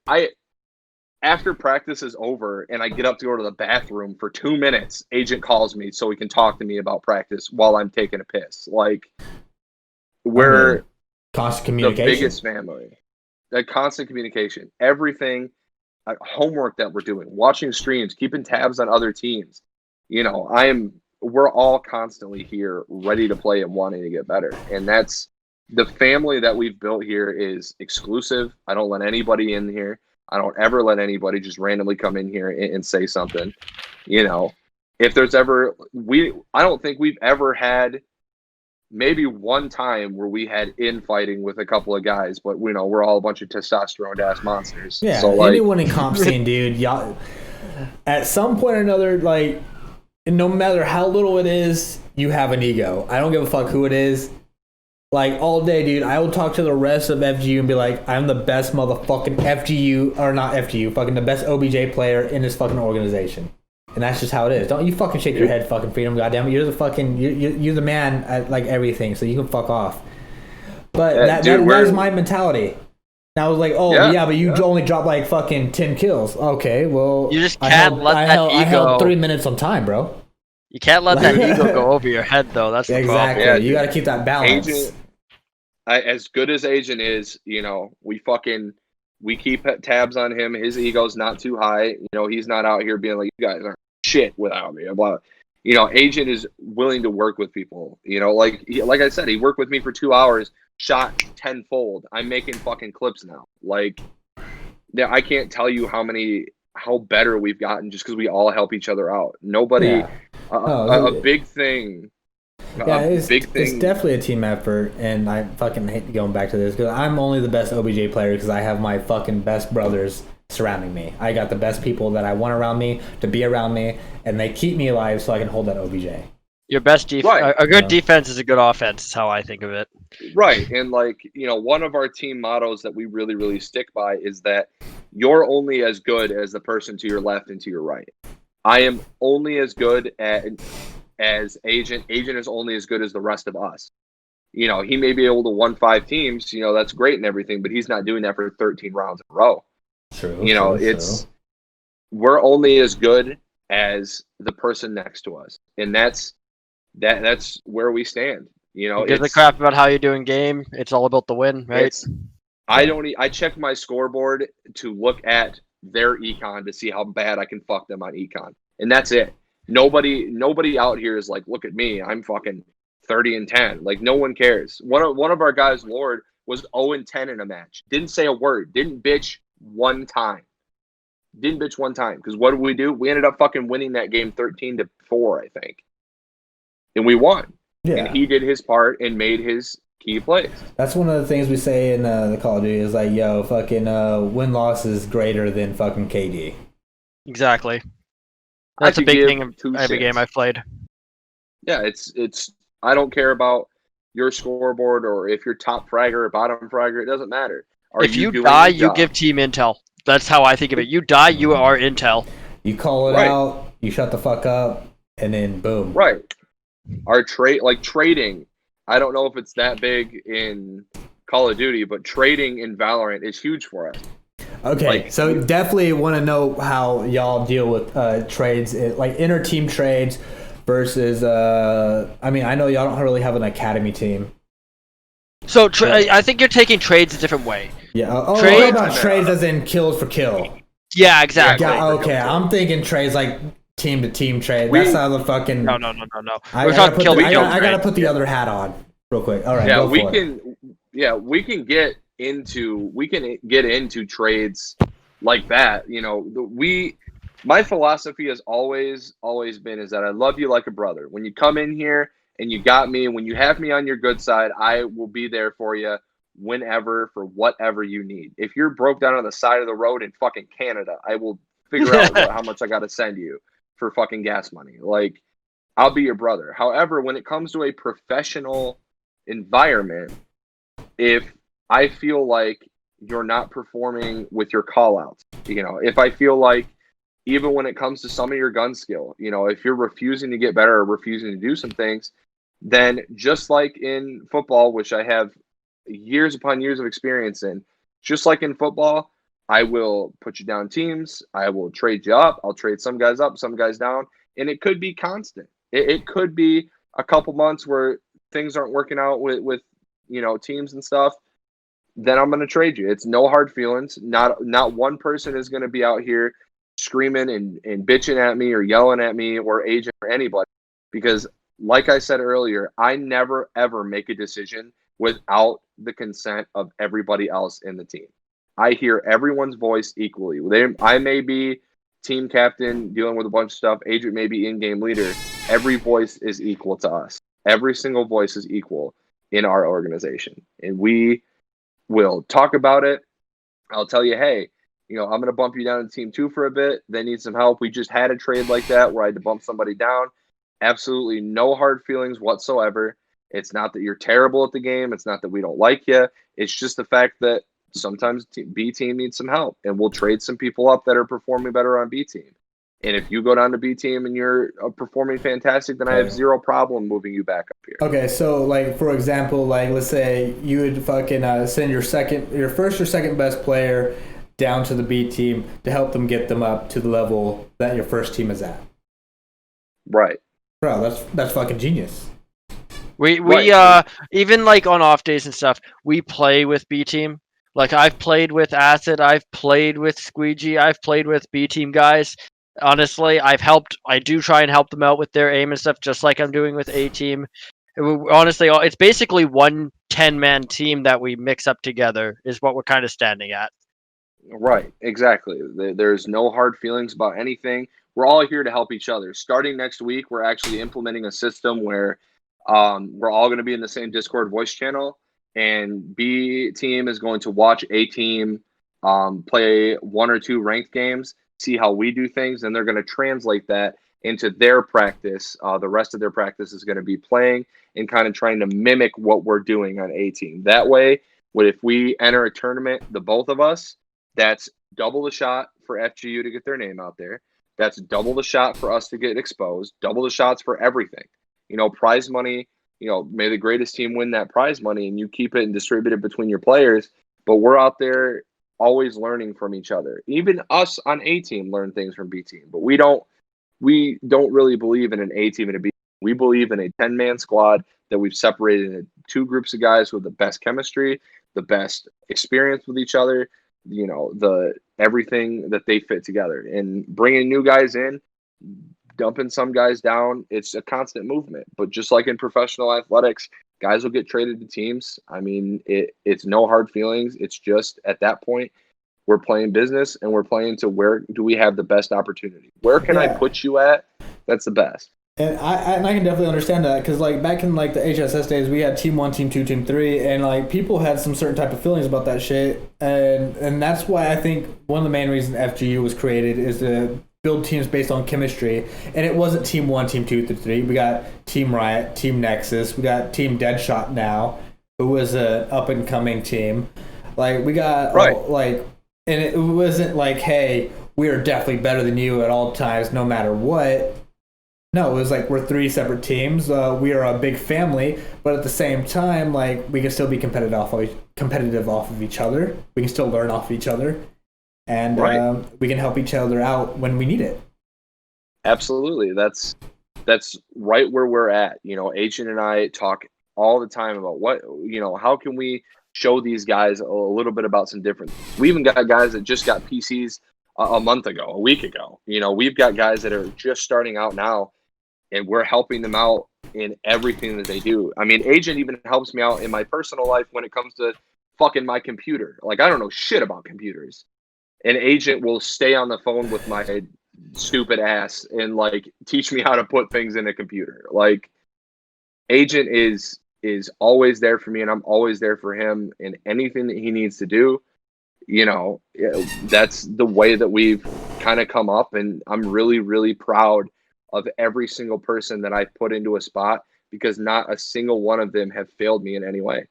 after practice is over and I get up to go to the bathroom for 2 minutes, agent calls me so he can talk to me about practice while I'm taking a piss. Like, we're constant the communication. biggest family. That constant communication, everything, homework that we're doing, watching streams, keeping tabs on other teams. You know, we're all constantly here ready to play and wanting to get better. And that's the family that we've built here is exclusive. I don't let anybody in here. I don't ever let anybody just randomly come in here and say something. You know, if there's ever, I don't think we've ever had maybe one time where we had infighting with a couple of guys, but you know, we're all a bunch of testosterone ass monsters. Yeah, so like, anyone in comp scene, dude, y'all, at some point or another, like, no matter how little it is, you have an ego. I don't give a fuck who it is. Like, all day, dude, I will talk to the rest of FGU and be like, I'm the best motherfucking FGU, or not FGU, fucking the best OBJ player in this fucking organization. And that's just how it is. Don't you fucking shake your head, fucking Freedom, goddamn it. You're the fucking, you're the man at, like, everything, so you can fuck off. But that is my mentality. And I was like, but you only dropped, like, fucking 10 kills. Okay, well, you just can't let that ego. I held 3 minutes on time, bro. You can't let that ego go over your head, though. That's the exactly. problem. Yeah, you got to keep that balance. Agent, as good as Agent is, you know, we keep tabs on him. His ego's not too high. You know, he's not out here being like, you guys aren't shit without me. Blah. You know, Agent is willing to work with people. You know, like I said, he worked with me for 2 hours, shot tenfold. I'm making fucking clips now. Like, yeah, I can't tell you how better we've gotten just because we all help each other out. Nobody, a big thing. Yeah, it's definitely a team effort, and I fucking hate going back to this because I'm only the best OBJ player because I have my fucking best brothers surrounding me. I got the best people that I want around me to be around me, and they keep me alive so I can hold that OBJ. Your best defense, a good defense is a good offense. Is how I think of it. Right, and like, you know, one of our team mottos that we really, really stick by is that you're only as good as the person to your left and to your right. I am only as good as Agent. Agent is only as good as the rest of us. You know, he may be able to 1-5 teams. You know, that's great and everything, but he's not doing that for 13 rounds in a row. True. You know, we're only as good as the person next to us, and that's where we stand. You know, give a crap about how you're doing game. It's all about the win, right? I check my scoreboard to look at their econ to see how bad I can fuck them on econ, and that's it. Nobody out here is like, look at me, I'm fucking 30-10. Like, no one cares. One of our guys, Lord, was 0-10 in a match. Didn't say a word. Didn't bitch one time. Because what did we do? We ended up fucking winning that game 13-4, I think. And we won. Yeah. And he did his part and made his key plays. That's one of the things we say in the Call of Duty is like, yo, fucking win-loss is greater than fucking KD. Exactly. That's a big thing in every game I've played. Yeah, it's. I don't care about your scoreboard or if you're top fragger or bottom fragger. It doesn't matter. If you die, you give team intel. That's how I think of it. You die, you are intel. You call it out, you shut the fuck up, and then boom. Right. Our trading. I don't know if it's that big in Call of Duty, but trading in Valorant is huge for us. Okay, so definitely want to know how y'all deal with trades, like inter-team trades versus. I mean, I know y'all don't really have an academy team. So I think you're taking trades a different way. Yeah. Trades as in kills for kill. Yeah, exactly. Yeah, okay, I'm thinking trades like team to team trade. That's how the fucking. No. I gotta put the other hat on real quick. All right. Yeah, we can. Yeah, we can get into trades like that. You know, my philosophy has always been is that I love you like a brother. When you come in here and you got me, and when you have me on your good side, I will be there for you whenever, for whatever you need. If you're broke down on the side of the road in fucking Canada, I will figure out how much I got to send you for fucking gas money. Like, I'll be your brother. However, when it comes to a professional environment, if I feel like you're not performing with your call-outs, you know, if I feel like even when it comes to some of your gun skill, you know, if you're refusing to get better or refusing to do some things, then just like in football, which I have years upon years of experience in, just like in football, I will put you down teams. I will trade you up. I'll trade some guys up, some guys down. And it could be constant. It could be a couple months where things aren't working out with teams and stuff. Then I'm going to trade you. It's no hard feelings. Not one person is going to be out here screaming and bitching at me or yelling at me or agent or anybody. Because like I said earlier, I never, ever make a decision without the consent of everybody else in the team. I hear everyone's voice equally. I may be team captain dealing with a bunch of stuff. Adrian may be in-game leader. Every voice is equal to us. Every single voice is equal in our organization. And we will talk about it. I'll tell you, hey, I'm going to bump you down to team 2 for a bit. They need some help. We just had a trade like that where I had to bump somebody down. Absolutely no hard feelings whatsoever. It's not that you're terrible at the game. It's not that we don't like you. It's just the fact that sometimes B team needs some help, and we'll trade some people up that are performing better on B team. And if you go down to B team and you're performing fantastic, then I have zero problem moving you back up here. Okay, so like for example, like let's say you would fucking send your first or second best player down to the B team to help them get them up to the level that your first team is at. Right. Bro, that's fucking genius. We even like on off days and stuff, we play with B team. Like I've played with Acid, I've played with Squeegee, I've played with B team guys. Honestly, I do try and help them out with their aim and stuff, just like I'm doing with A team. Honestly, it's basically one 10-man team that we mix up together is what we're kind of standing at. Right, exactly. There's no hard feelings about anything. We're all here to help each other. Starting next week, we're actually implementing a system where we're all going to be in the same Discord voice channel, and B team is going to watch A team play 1 or 2 ranked games, see how we do things, and they're going to translate that into their practice. The rest of their practice is going to be playing and kind of trying to mimic what we're doing on A team. That way, if we enter a tournament, the both of us, that's double the shot for FGU to get their name out there. That's double the shot for us to get exposed, double the shots for everything. Prize money, may the greatest team win that prize money, and you keep it and distribute it between your players. But we're out there always learning from each other. Even us on A team learn things from B team, but we don't really believe in an A team and a B team. We believe in a 10-man squad that we've separated into 2 groups of guys with the best chemistry, the best experience with each other, the everything that they fit together. And bringing new guys in, dumping some guys down, it's a constant movement. But just like in professional athletics, guys will get traded to teams. I mean, it's no hard feelings. It's just at that point, we're playing business, and we're playing to where do we have the best opportunity? Where can I put you at? That's the best. And I can definitely understand that, because like back in like the HSS days, we had team 1, team 2, team 3, and like people had some certain type of feelings about that shit, and that's why I think one of the main reasons FGU was created is to build teams based on chemistry. And it wasn't team 1, team 2 through 3. We got Team Riot, Team Nexus, we got Team Deadshot now, who was an up and coming team. Like we got and it wasn't like, hey, we are definitely better than you at all times, no matter what. No, it was like we're 3 separate teams. We are a big family, but at the same time, like we can still be competitive off of each other. We can still learn off of each other, and we can help each other out when we need it. Absolutely, that's right where we're at. Agent and I talk all the time about how can we show these guys a little bit about some different things. We even got guys that just got PCs a month ago, a week ago. We've got guys that are just starting out now, and we're helping them out in everything that they do. I mean, Agent even helps me out in my personal life when it comes to fucking my computer. Like, I don't know shit about computers. And Agent will stay on the phone with my stupid ass and like teach me how to put things in a computer. Like, Agent is always there for me, and I'm always there for him in anything that he needs to do. That's the way that we've kind of come up, and I'm really, really proud of every single person that I've put into a spot, because not a single one of them have failed me in any way.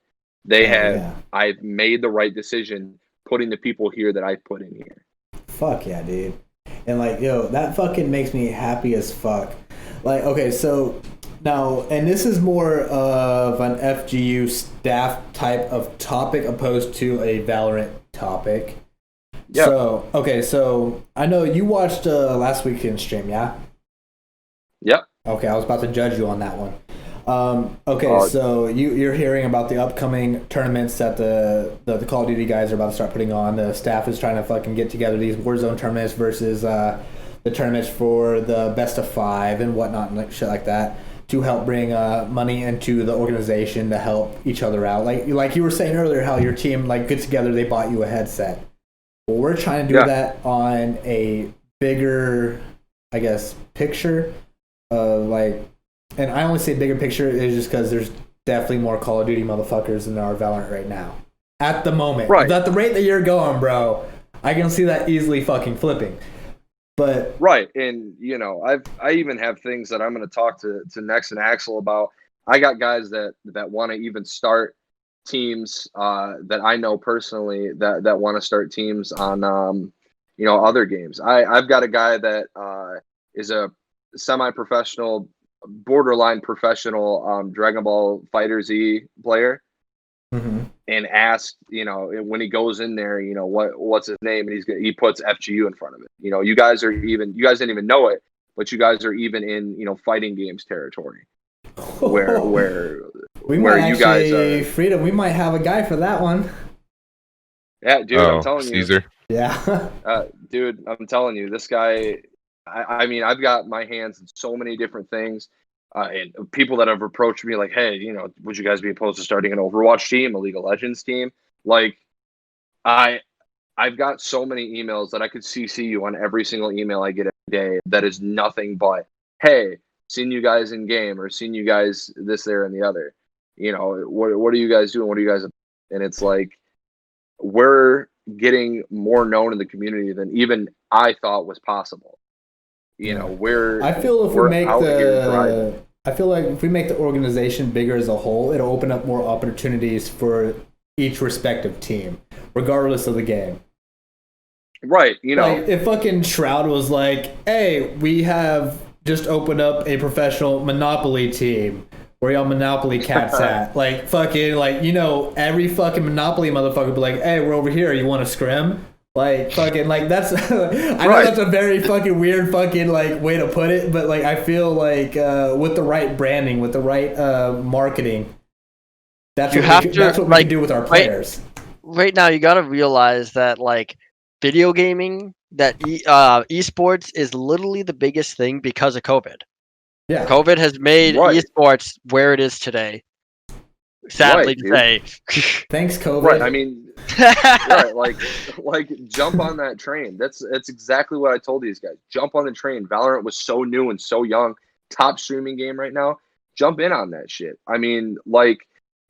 I've made the right decision putting the people here that I've put in here. Fuck yeah, dude. And like, yo, that fucking makes me happy as fuck. Like, okay, so now, and this is more of an FGU staff type of topic opposed to a Valorant topic. Yeah. So I know you watched last weekend's stream, yeah? Yep. Okay, I was about to judge you on that one. So you're hearing about the upcoming tournaments that the Call of Duty guys are about to start putting on. The staff is trying to fucking get together these Warzone tournaments versus the tournaments for the best of 5 and whatnot and shit like that to help bring money into the organization to help each other out. Like you were saying earlier, how your team gets together, they bought you a headset. Well, we're trying to do that on a bigger, I guess, picture of and I only say bigger picture is just because there's definitely more Call of Duty motherfuckers than there are Valorant right now. At the moment. Right. At the rate that you're going, bro, I can see that easily fucking flipping. But right, and I even have things that I'm going to talk to Nex and Axel about. I got guys that want to even start teams that I know personally that want to start teams on other games. I've got a guy that is a semi-professional, borderline professional Dragon Ball Fighter Z player. Mm-hmm. And asked, when he goes in there, what's his name, and he puts FGU in front of it. You guys didn't even know it, but you guys are even in fighting games territory, where you guys are. Freedom, we might have a guy for that one. Yeah, dude, I'm telling Caesar. you. Yeah. Dude, I'm telling you, this guy. I mean, I've got my hands in so many different things. And people that have approached me like, hey, would you guys be opposed to starting an Overwatch team, a League of Legends team? Like, I've got so many emails that I could CC you on every single email I get every day that is nothing but, hey, seen you guys in game or seen you guys this, there, and the other. What are you guys doing? What are you guys? And it's like, we're getting more known in the community than even I thought was possible. I feel like if we make the organization bigger as a whole, it'll open up more opportunities for each respective team, regardless of the game. Right, if fucking Shroud was like, hey, we have just opened up a professional Monopoly team. Where y'all Monopoly cats at? Every fucking Monopoly motherfucker would be like, hey, we're over here, you want to scrim? That's I know that's a very fucking weird fucking way to put it, but I feel like with the right branding, with the right marketing, that's what we can do with our players. Right now, you got to realize that video gaming, that eSports is literally the biggest thing because of COVID. Yeah, COVID has made eSports where it is today. Sadly to say. Thanks, COVID. Right, I mean, right, jump on that train. That's exactly what I told these guys. Jump on the train. Valorant was so new and so young. Top streaming game right now. Jump in on that shit. I mean, I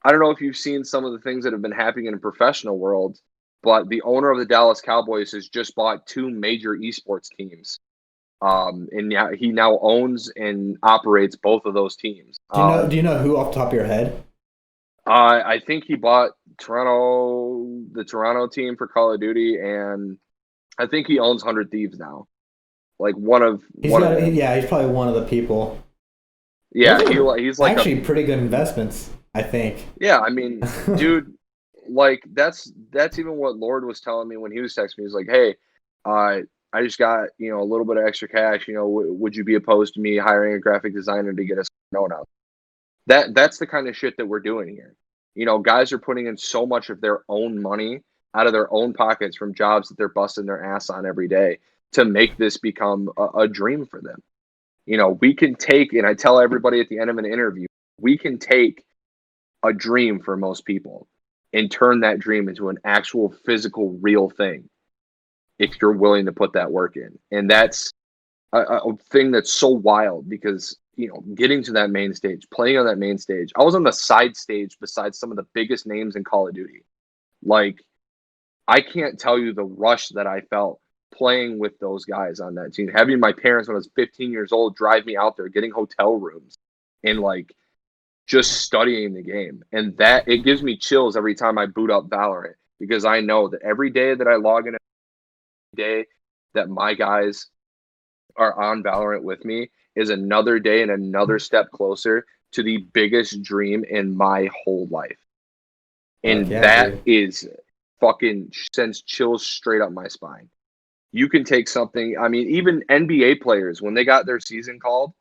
don't know if you've seen some of the things that have been happening in the professional world, but the owner of the Dallas Cowboys has just bought 2 major esports teams. And he now owns and operates both of those teams. Do you know who off the top of your head? I think he bought the Toronto team for Call of Duty, and I think he owns 100 Thieves now. He's probably one of the people. Yeah, he's actually pretty good investments, I think. Yeah, I mean, dude, that's even what Lord was telling me when he was texting me. He's like, hey, I just got a little bit of extra cash. Would you be opposed to me hiring a graphic designer to get us known out? That's the kind of shit that we're doing here. Guys are putting in so much of their own money out of their own pockets from jobs that they're busting their ass on every day to make this become a dream for them. We can take, and I tell everybody at the end of an interview, we can take a dream for most people and turn that dream into an actual physical, real thing if you're willing to put that work in. And that's a thing that's so wild because getting to that main stage, playing on that main stage. I was on the side stage besides some of the biggest names in Call of Duty. I can't tell you the rush that I felt playing with those guys on that team. Having my parents when I was 15 years old drive me out there, getting hotel rooms and just studying the game. And that it gives me chills every time I boot up Valorant because I know that every day that I log in, every day that my guys are on Valorant with me is another day and another step closer to the biggest dream in my whole life. And fucking sends chills straight up my spine. You can take something, I mean, even NBA players, when they got their season called,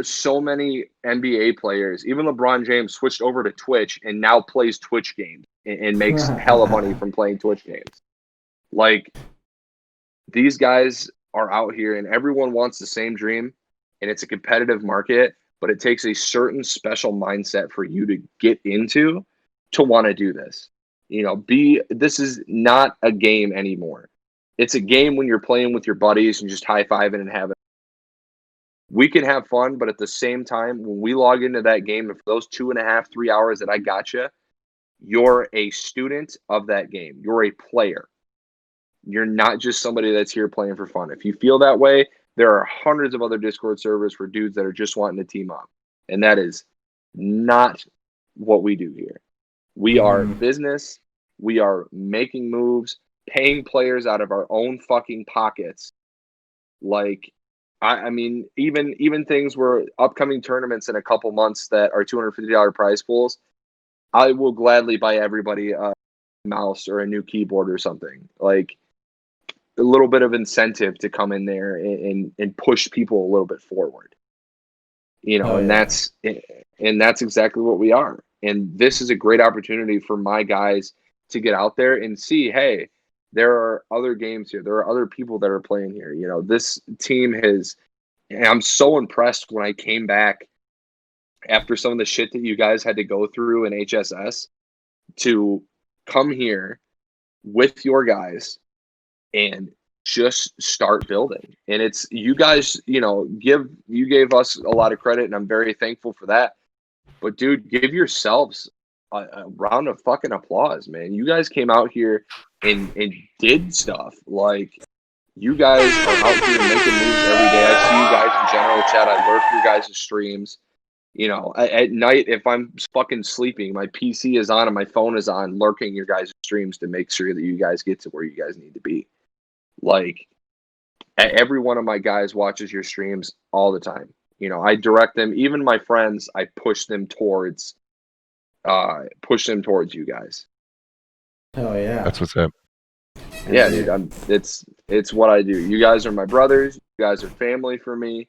so many NBA players, even LeBron James, switched over to Twitch and now plays Twitch games and makes hella money from playing Twitch games. Like, these guys are out here and everyone wants the same dream, and it's a competitive market, but it takes a certain special mindset for you to get into to want to do this. This is not a game anymore. It's a game when you're playing with your buddies and just high-fiving and having. We can have fun, but at the same time, when we log into that game, and for those 2.5, 3 hours that I got you, you're a student of that game. You're a player. You're not just somebody that's here playing for fun. If you feel that way, there are hundreds of other Discord servers for dudes that are just wanting to team up. And that is not what we do here. We are business. We are making moves, paying players out of our own fucking pockets. Like, I mean, even things where upcoming tournaments in a couple months that are $250 prize pools, I will gladly buy everybody a mouse or a new keyboard or something. Like, a little bit of incentive to come in there and push people a little bit forward. And that's exactly what we are. And this is a great opportunity for my guys to get out there and see, hey, there are other games here. There are other people that are playing here. This team has, and I'm so impressed when I came back after some of the shit that you guys had to go through in HSS to come here with your guys and just start building. And it's, you guys, you gave us a lot of credit, and I'm very thankful for that. But dude, give yourselves a round of fucking applause, man. You guys came out here and did stuff. Like, you guys are out here making moves every day. I see you guys in general chat. I lurk your guys' streams. At night, if I'm fucking sleeping, my PC is on and my phone is on, lurking your guys' streams to make sure that you guys get to where you guys need to be. Like, every one of my guys watches your streams all the time. I direct them, even my friends, I push them towards you guys. Oh yeah. That's what's up. Yeah, dude, it's what I do. You guys are my brothers. You guys are family for me.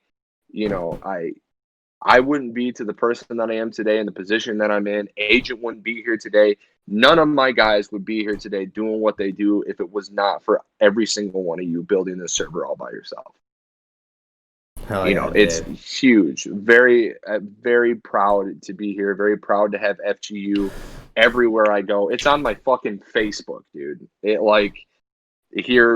I wouldn't be to the person that I am today in the position that I'm in. Agent wouldn't be here today. None of my guys would be here today doing what they do if it was not for every single one of you building this server all by yourself. Hell yeah, it's huge. Very, very proud to be here. Very proud to have FGU everywhere I go. It's on my fucking Facebook, dude. Here,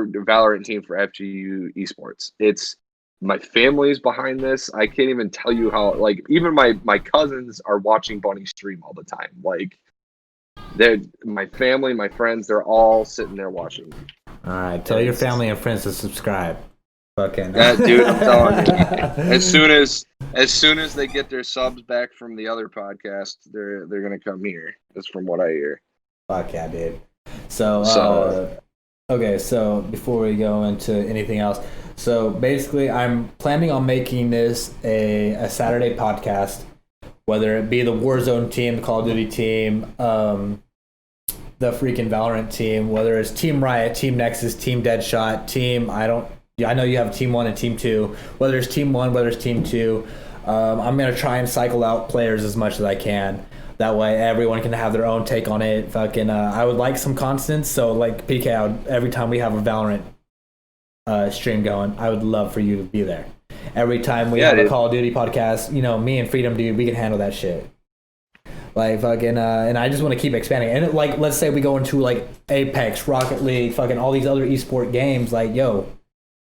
Valorant team for FGU eSports. It's, my family's behind this. I can't even tell you how, like, even my cousins are watching Bunny stream all the time. Like, they're my family, my friends, they're all sitting there watching. All right, tell your family and friends to subscribe. Fucking dude, I'm telling you. As soon as they get their subs back from the other podcast, they're gonna come here. That's from what I hear. Fuck yeah, dude. So okay, so before we go into anything else, so basically I'm planning on making this a Saturday podcast, whether it be the Warzone team, the Call of Duty team, the freaking Valorant team, whether it's Team Riot, Team Nexus, Team Deadshot, Team, I know you have Team 1 and Team 2, whether it's Team 1, whether it's Team 2, I'm going to try and cycle out players as much as I can. That way everyone can have their own take on it. Fucking, I would like some constants, so like PK, every time we have a Valorant stream going, I would love for you to be there. Every time we have a Call of Duty podcast, me and Freedom, dude, we can handle that shit. Like, fucking, and I just want to keep expanding. And like, let's say we go into like Apex, Rocket League, fucking all these other esport games. Like, yo,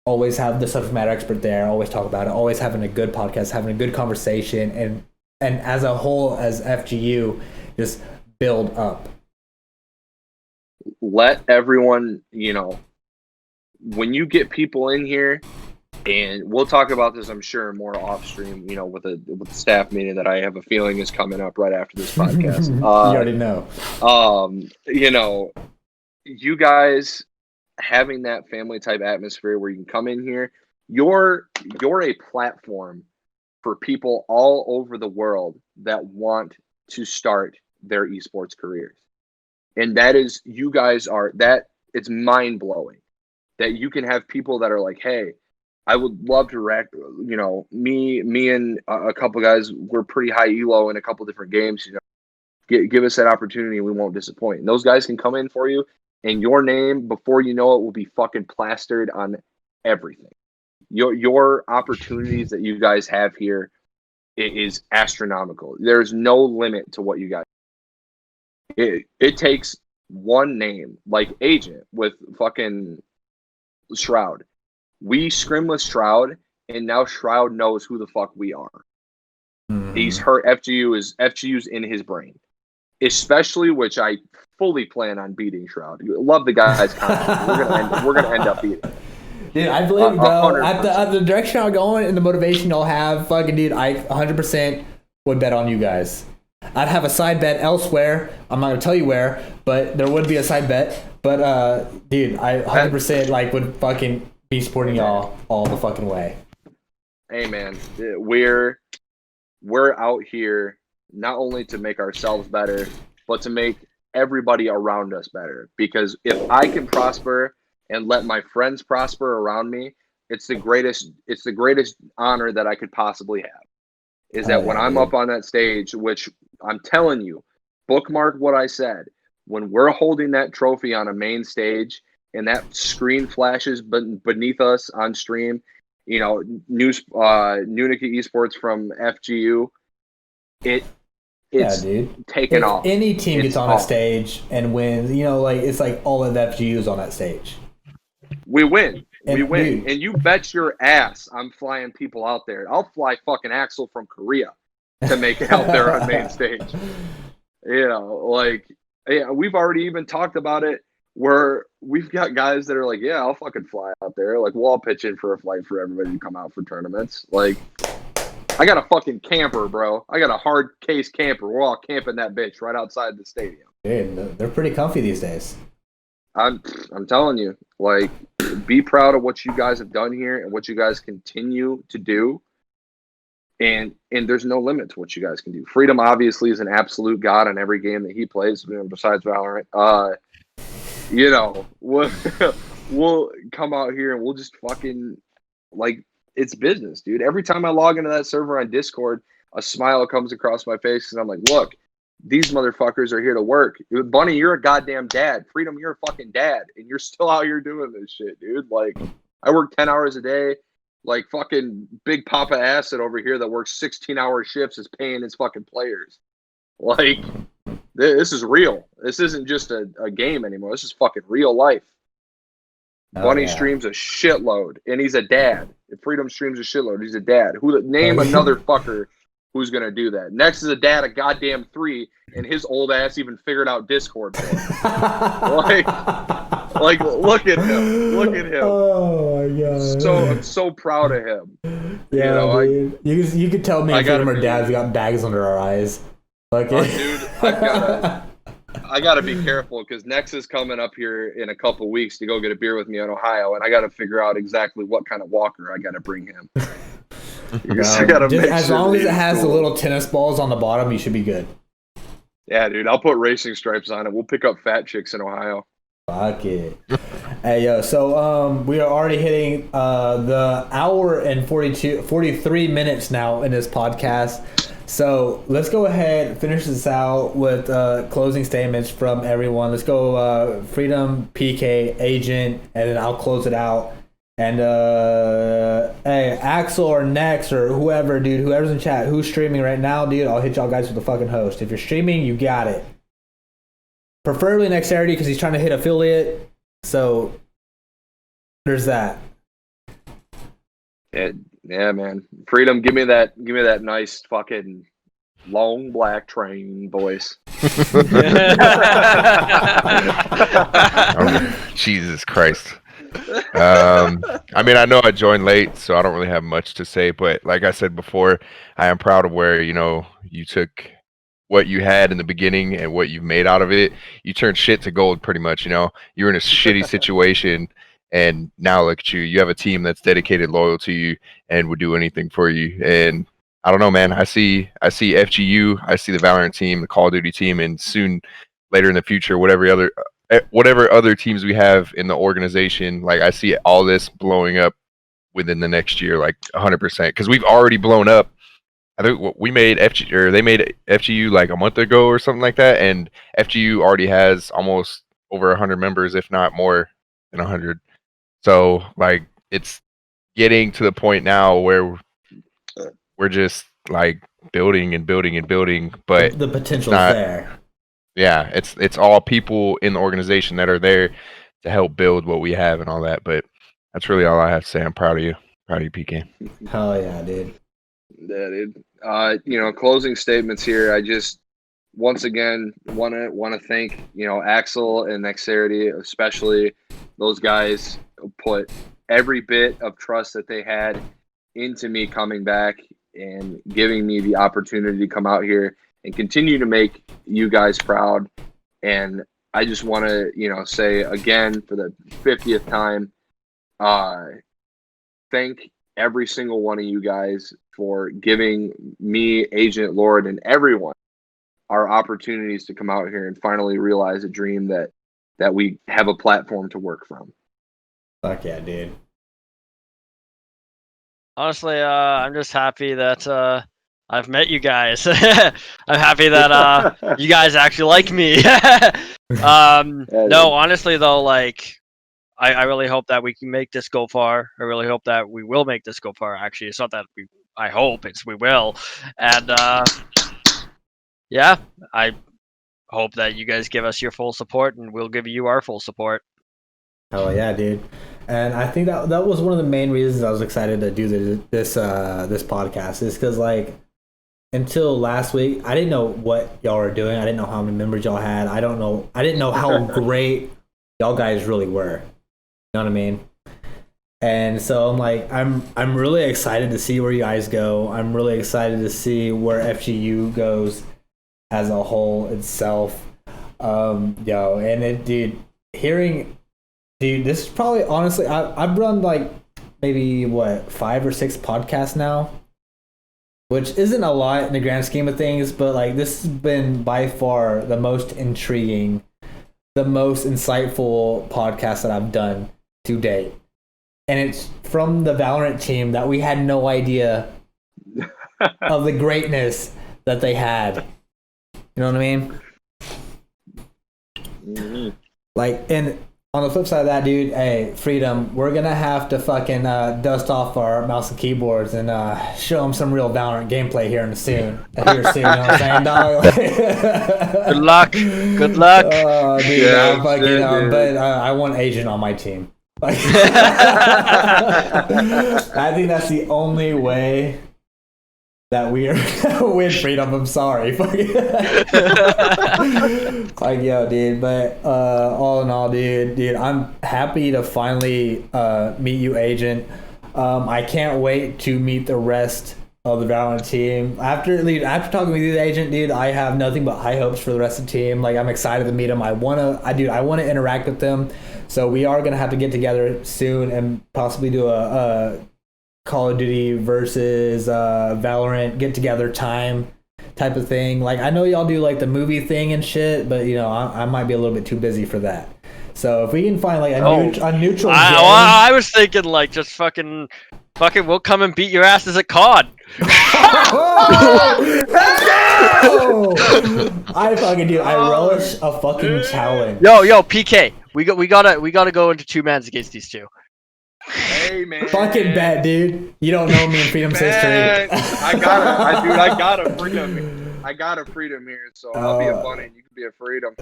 always have the subject matter expert there. Always talk about it. Always having a good podcast, having a good conversation, and as a whole, as FGU, just build up. Let everyone, when you get people in here, and we'll talk about this, I'm sure, more off stream, with the staff meeting that I have a feeling is coming up right after this podcast. You already know. You guys having that family type atmosphere where you can come in here, you're a platform for people all over the world that want to start their esports careers. And that is, you guys are that. It's mind blowing that you can have people that are like, hey, I would love to me and a couple guys, we're pretty high elo in a couple different games. Give us that opportunity and we won't disappoint. And those guys can come in for you, and your name, before you know it, will be fucking plastered on everything. Your opportunities that you guys have here is astronomical. There's no limit to what you guys. It takes one name, like Agent with fucking Shroud. We scrim with Shroud, and now Shroud knows who the fuck we are. He's hurt. FGU's in his brain, especially, which I fully plan on beating Shroud. Love the guy's content. We're gonna end up beating. Dude, I believe though at the direction I'm going and the motivation y'all have, fucking dude, I 100% would bet on you guys. I'd have a side bet elsewhere. I'm not gonna tell you where, but there would be a side bet. But dude, I 100% like would fucking be supporting y'all all the fucking way. Hey man, we're out here not only to make ourselves better, but to make everybody around us better. Because if I can prosper and let my friends prosper around me, it's the greatest honor that I could possibly have. Is that when I'm up on that stage, which I'm telling you, bookmark what I said. When we're holding that trophy on a main stage and that screen flashes beneath us on stream, Nunica eSports from FGU, it's taken off. Any team gets on a stage and wins, it's like all of FGU's on that stage. We win. We win. And you bet your ass I'm flying people out there. I'll fly fucking Axel from Korea to make it out there on main stage. We've already even talked about it where we've got guys that are like, yeah, I'll fucking fly out there. Like, we'll all pitch in for a flight for everybody to come out for tournaments. Like, I got a fucking camper, bro. I got a hard case camper. We're all camping that bitch right outside the stadium. Dude, they're pretty comfy these days. I'm telling you, like, be proud of what you guys have done here and what you guys continue to do. And there's no limit to what you guys can do. Freedom obviously is an absolute god in every game that he plays, besides Valorant. We'll come out here and we'll just fucking, like, it's business, dude. Every time I log into that server on Discord, a smile comes across my face and I'm like, look, these motherfuckers are here to work. Bunny, you're a goddamn dad. Freedom, you're a fucking dad. And you're still out here doing this shit, dude. Like, I work 10 hours a day. Like, fucking Big Papa Acid over here that works 16-hour shifts is paying his fucking players. Like, this is real. This isn't just a game anymore. This is fucking real life. Bunny streams a shitload, and he's a dad. If Freedom streams a shitload, he's a dad. Name another fucker who's gonna do that. Next is a dad of goddamn 3, and his old ass even figured out Discord for him. like, look at him. Look at him. Oh my god. I'm so proud of him. Yeah, dude. You could tell me and Freedom or Dad's got bags under our eyes. Like, dude, I gotta be careful because Nex is coming up here in a couple weeks to go get a beer with me in Ohio, and I gotta figure out exactly what kind of walker I gotta bring him. As long as it has the little tennis balls on the bottom, you should be good. Yeah, dude, I'll put racing stripes on it. We'll pick up fat chicks in Ohio. Fuck it. Hey, yo, so we are already hitting the hour and 43 minutes now in this podcast. So let's go ahead and finish this out with closing statements from everyone. Let's go Freedom, PK, Agent, and then I'll close it out. And hey, Axel or Nex or whoever, dude, whoever's in chat, who's streaming right now, dude, I'll hit y'all guys with the fucking host. If you're streaming, you got it. Preferably next Saturday because he's trying to hit affiliate. So there's that. Yeah, man. Freedom, give me that nice fucking long black train voice. Jesus Christ. I mean, I know I joined late, so I don't really have much to say, but like I said before, I am proud of where, you took what you had in the beginning and what you've made out of it. You turned shit to gold pretty much, You're in a shitty situation, and now look at you. You have a team that's dedicated, loyal to you, and would do anything for you. And I don't know, man. I see FGU, I see the Valorant team, the Call of Duty team, and soon later in the future, whatever other teams we have in the organization, like I see all this blowing up within the next year, like 100%, because we've already blown up. I think we made they made FGU like a month ago or something like that, and FGU already has almost over 100 members, if not more than 100. So like it's getting to the point now where we're just like building and building and building, but the potential's not there. Yeah, it's all people in the organization that are there to help build what we have and all that. But that's really all I have to say. I'm proud of you, PK. Hell yeah, dude. Yeah, dude. Closing statements here. I just once again want to thank Axel and Nexarity, especially those guys put every bit of trust that they had into me coming back and giving me the opportunity to come out here and continue to make you guys proud. And I just want to say again for the 50th time, thank every single one of you guys for giving me, Agent Lord, and everyone our opportunities to come out here and finally realize a dream that we have a platform to work from. Fuck yeah, dude. Honestly, I'm just happy that I've met you guys. I'm happy that you guys actually like me. No, honestly though, like I really hope that we can make this go far. I really hope that we will make this go far. Actually, it's not that I hope, it's we will. And yeah, I hope that you guys give us your full support, and we'll give you our full support. Hell yeah, dude. And I think that was one of the main reasons I was excited to do this podcast, is because like until last week I didn't know what y'all were doing. I didn't know how many members y'all had. I didn't know how great y'all guys really were. You know what I mean? And so I'm like, I'm really excited to see where you guys go. I'm really excited to see where FGU goes as a whole itself. And it, dude, this is probably, honestly, I've run like maybe 5 or 6 podcasts now, which isn't a lot in the grand scheme of things, but like this has been by far the most intriguing, the most insightful podcast that I've done to date. And it's from the Valorant team that we had no idea of the greatness that they had. You know what I mean? Mm-hmm. Like, and on the flip side of that, dude, hey, Freedom, we're gonna have to fucking dust off our mouse and keyboards and show them some real Valorant gameplay here soon. You know what I'm saying, dog? Good luck. Good luck. Oh, dude, Yeah, but I want Agent on my team. Like, I think that's the only way that we are gonna win, Freedom. I'm sorry. Like, yo, dude. But all in all, dude, I'm happy to finally meet you, Agent. I can't wait to meet the rest of the Valorant team. After talking with you, Agent, dude, I have nothing but high hopes for the rest of the team. Like, I'm excited to meet them. I wanna interact with them. So we are gonna have to get together soon and possibly do a Call of Duty versus Valorant get together time type of thing. Like, I know y'all do like the movie thing and shit, but I might be a little bit too busy for that. So if we can find like a neutral game. I was thinking like just fucking we'll come and beat your asses at COD. I fucking do. I relish a fucking challenge. Yo, PK. We gotta go into 2 mans against these two. Hey man, fucking bet, dude. You don't know me in Freedom's history. I got a freedom here, so I'll be a bunny and you can be a Freedom.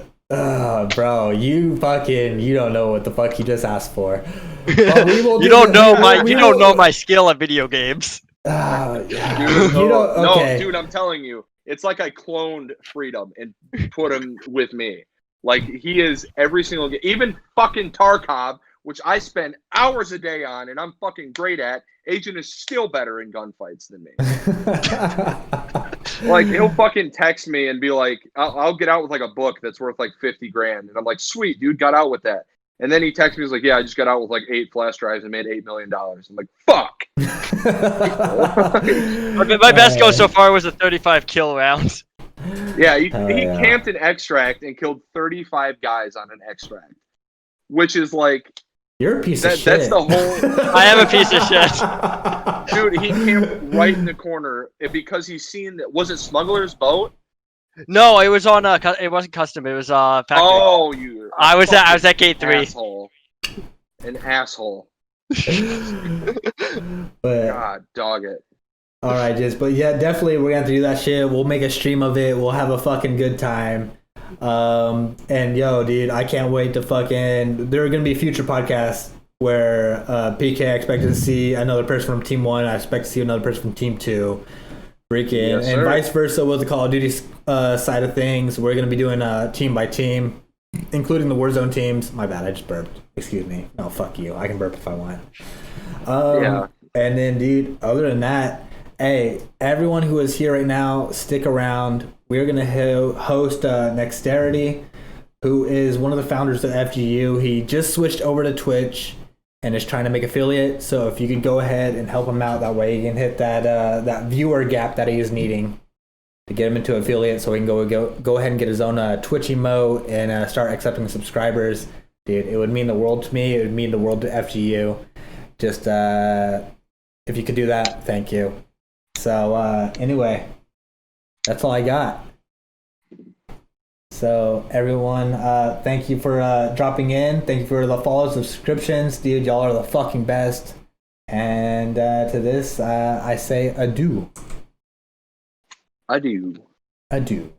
Bro, you don't know what the fuck you just asked for. You don't know my skill at video games. Dude, I'm telling you, it's like I cloned Freedom and put him with me. Like, he is every single game, even fucking Tarkov, which I spend hours a day on and I'm fucking great at. Agent is still better in gunfights than me. Like, he'll fucking text me and be like, I'll get out with like a book that's worth like 50 grand. And I'm like, sweet, dude, got out with that. And then he texts me, he's like, yeah, I just got out with like 8 flash drives and made $8 million. I'm like, fuck. My best go so far was a 35 kill round. Yeah, he yeah. camped an extract and killed 35 guys on an extract, which is like You're a piece of shit. That's the whole. I am a piece of shit. Dude, he camped right in the corner because he's seen that. Was it Smuggler's Boat? No, it was on it wasn't custom. It was factory. Oh, you. I was at gate 3. Asshole. An asshole. But God, dog it. all right, but yeah, definitely we're gonna have to do that shit. We'll make a stream of it. We'll have a fucking good time. And yo, dude, I can't wait to fucking. There are gonna be future podcasts where PK I expect to see another person from Team 1. I expect to see another person from Team 2. Freaking, Yes, and vice versa with the Call of Duty side of things. We're gonna be doing team by team, including the Warzone teams. My bad, I just burped. Excuse me. No, fuck you. I can burp if I want. Yeah. And then, dude, other than that, hey, everyone who is here right now, stick around. We're going to host Nexterity, who is one of the founders of FGU. He just switched over to Twitch and is trying to make affiliate. So if you could go ahead and help him out, that way he can hit that viewer gap that he is needing to get him into affiliate, so he can go ahead and get his own Twitch emote and start accepting subscribers. Dude, it would mean the world to me. It would mean the world to FGU. Just if you could do that, thank you. So anyway, that's all I got. So everyone, thank you for dropping in. Thank you for the follows, subscriptions, dude. Y'all are the fucking best. And to this, I say adieu. I do. Adieu.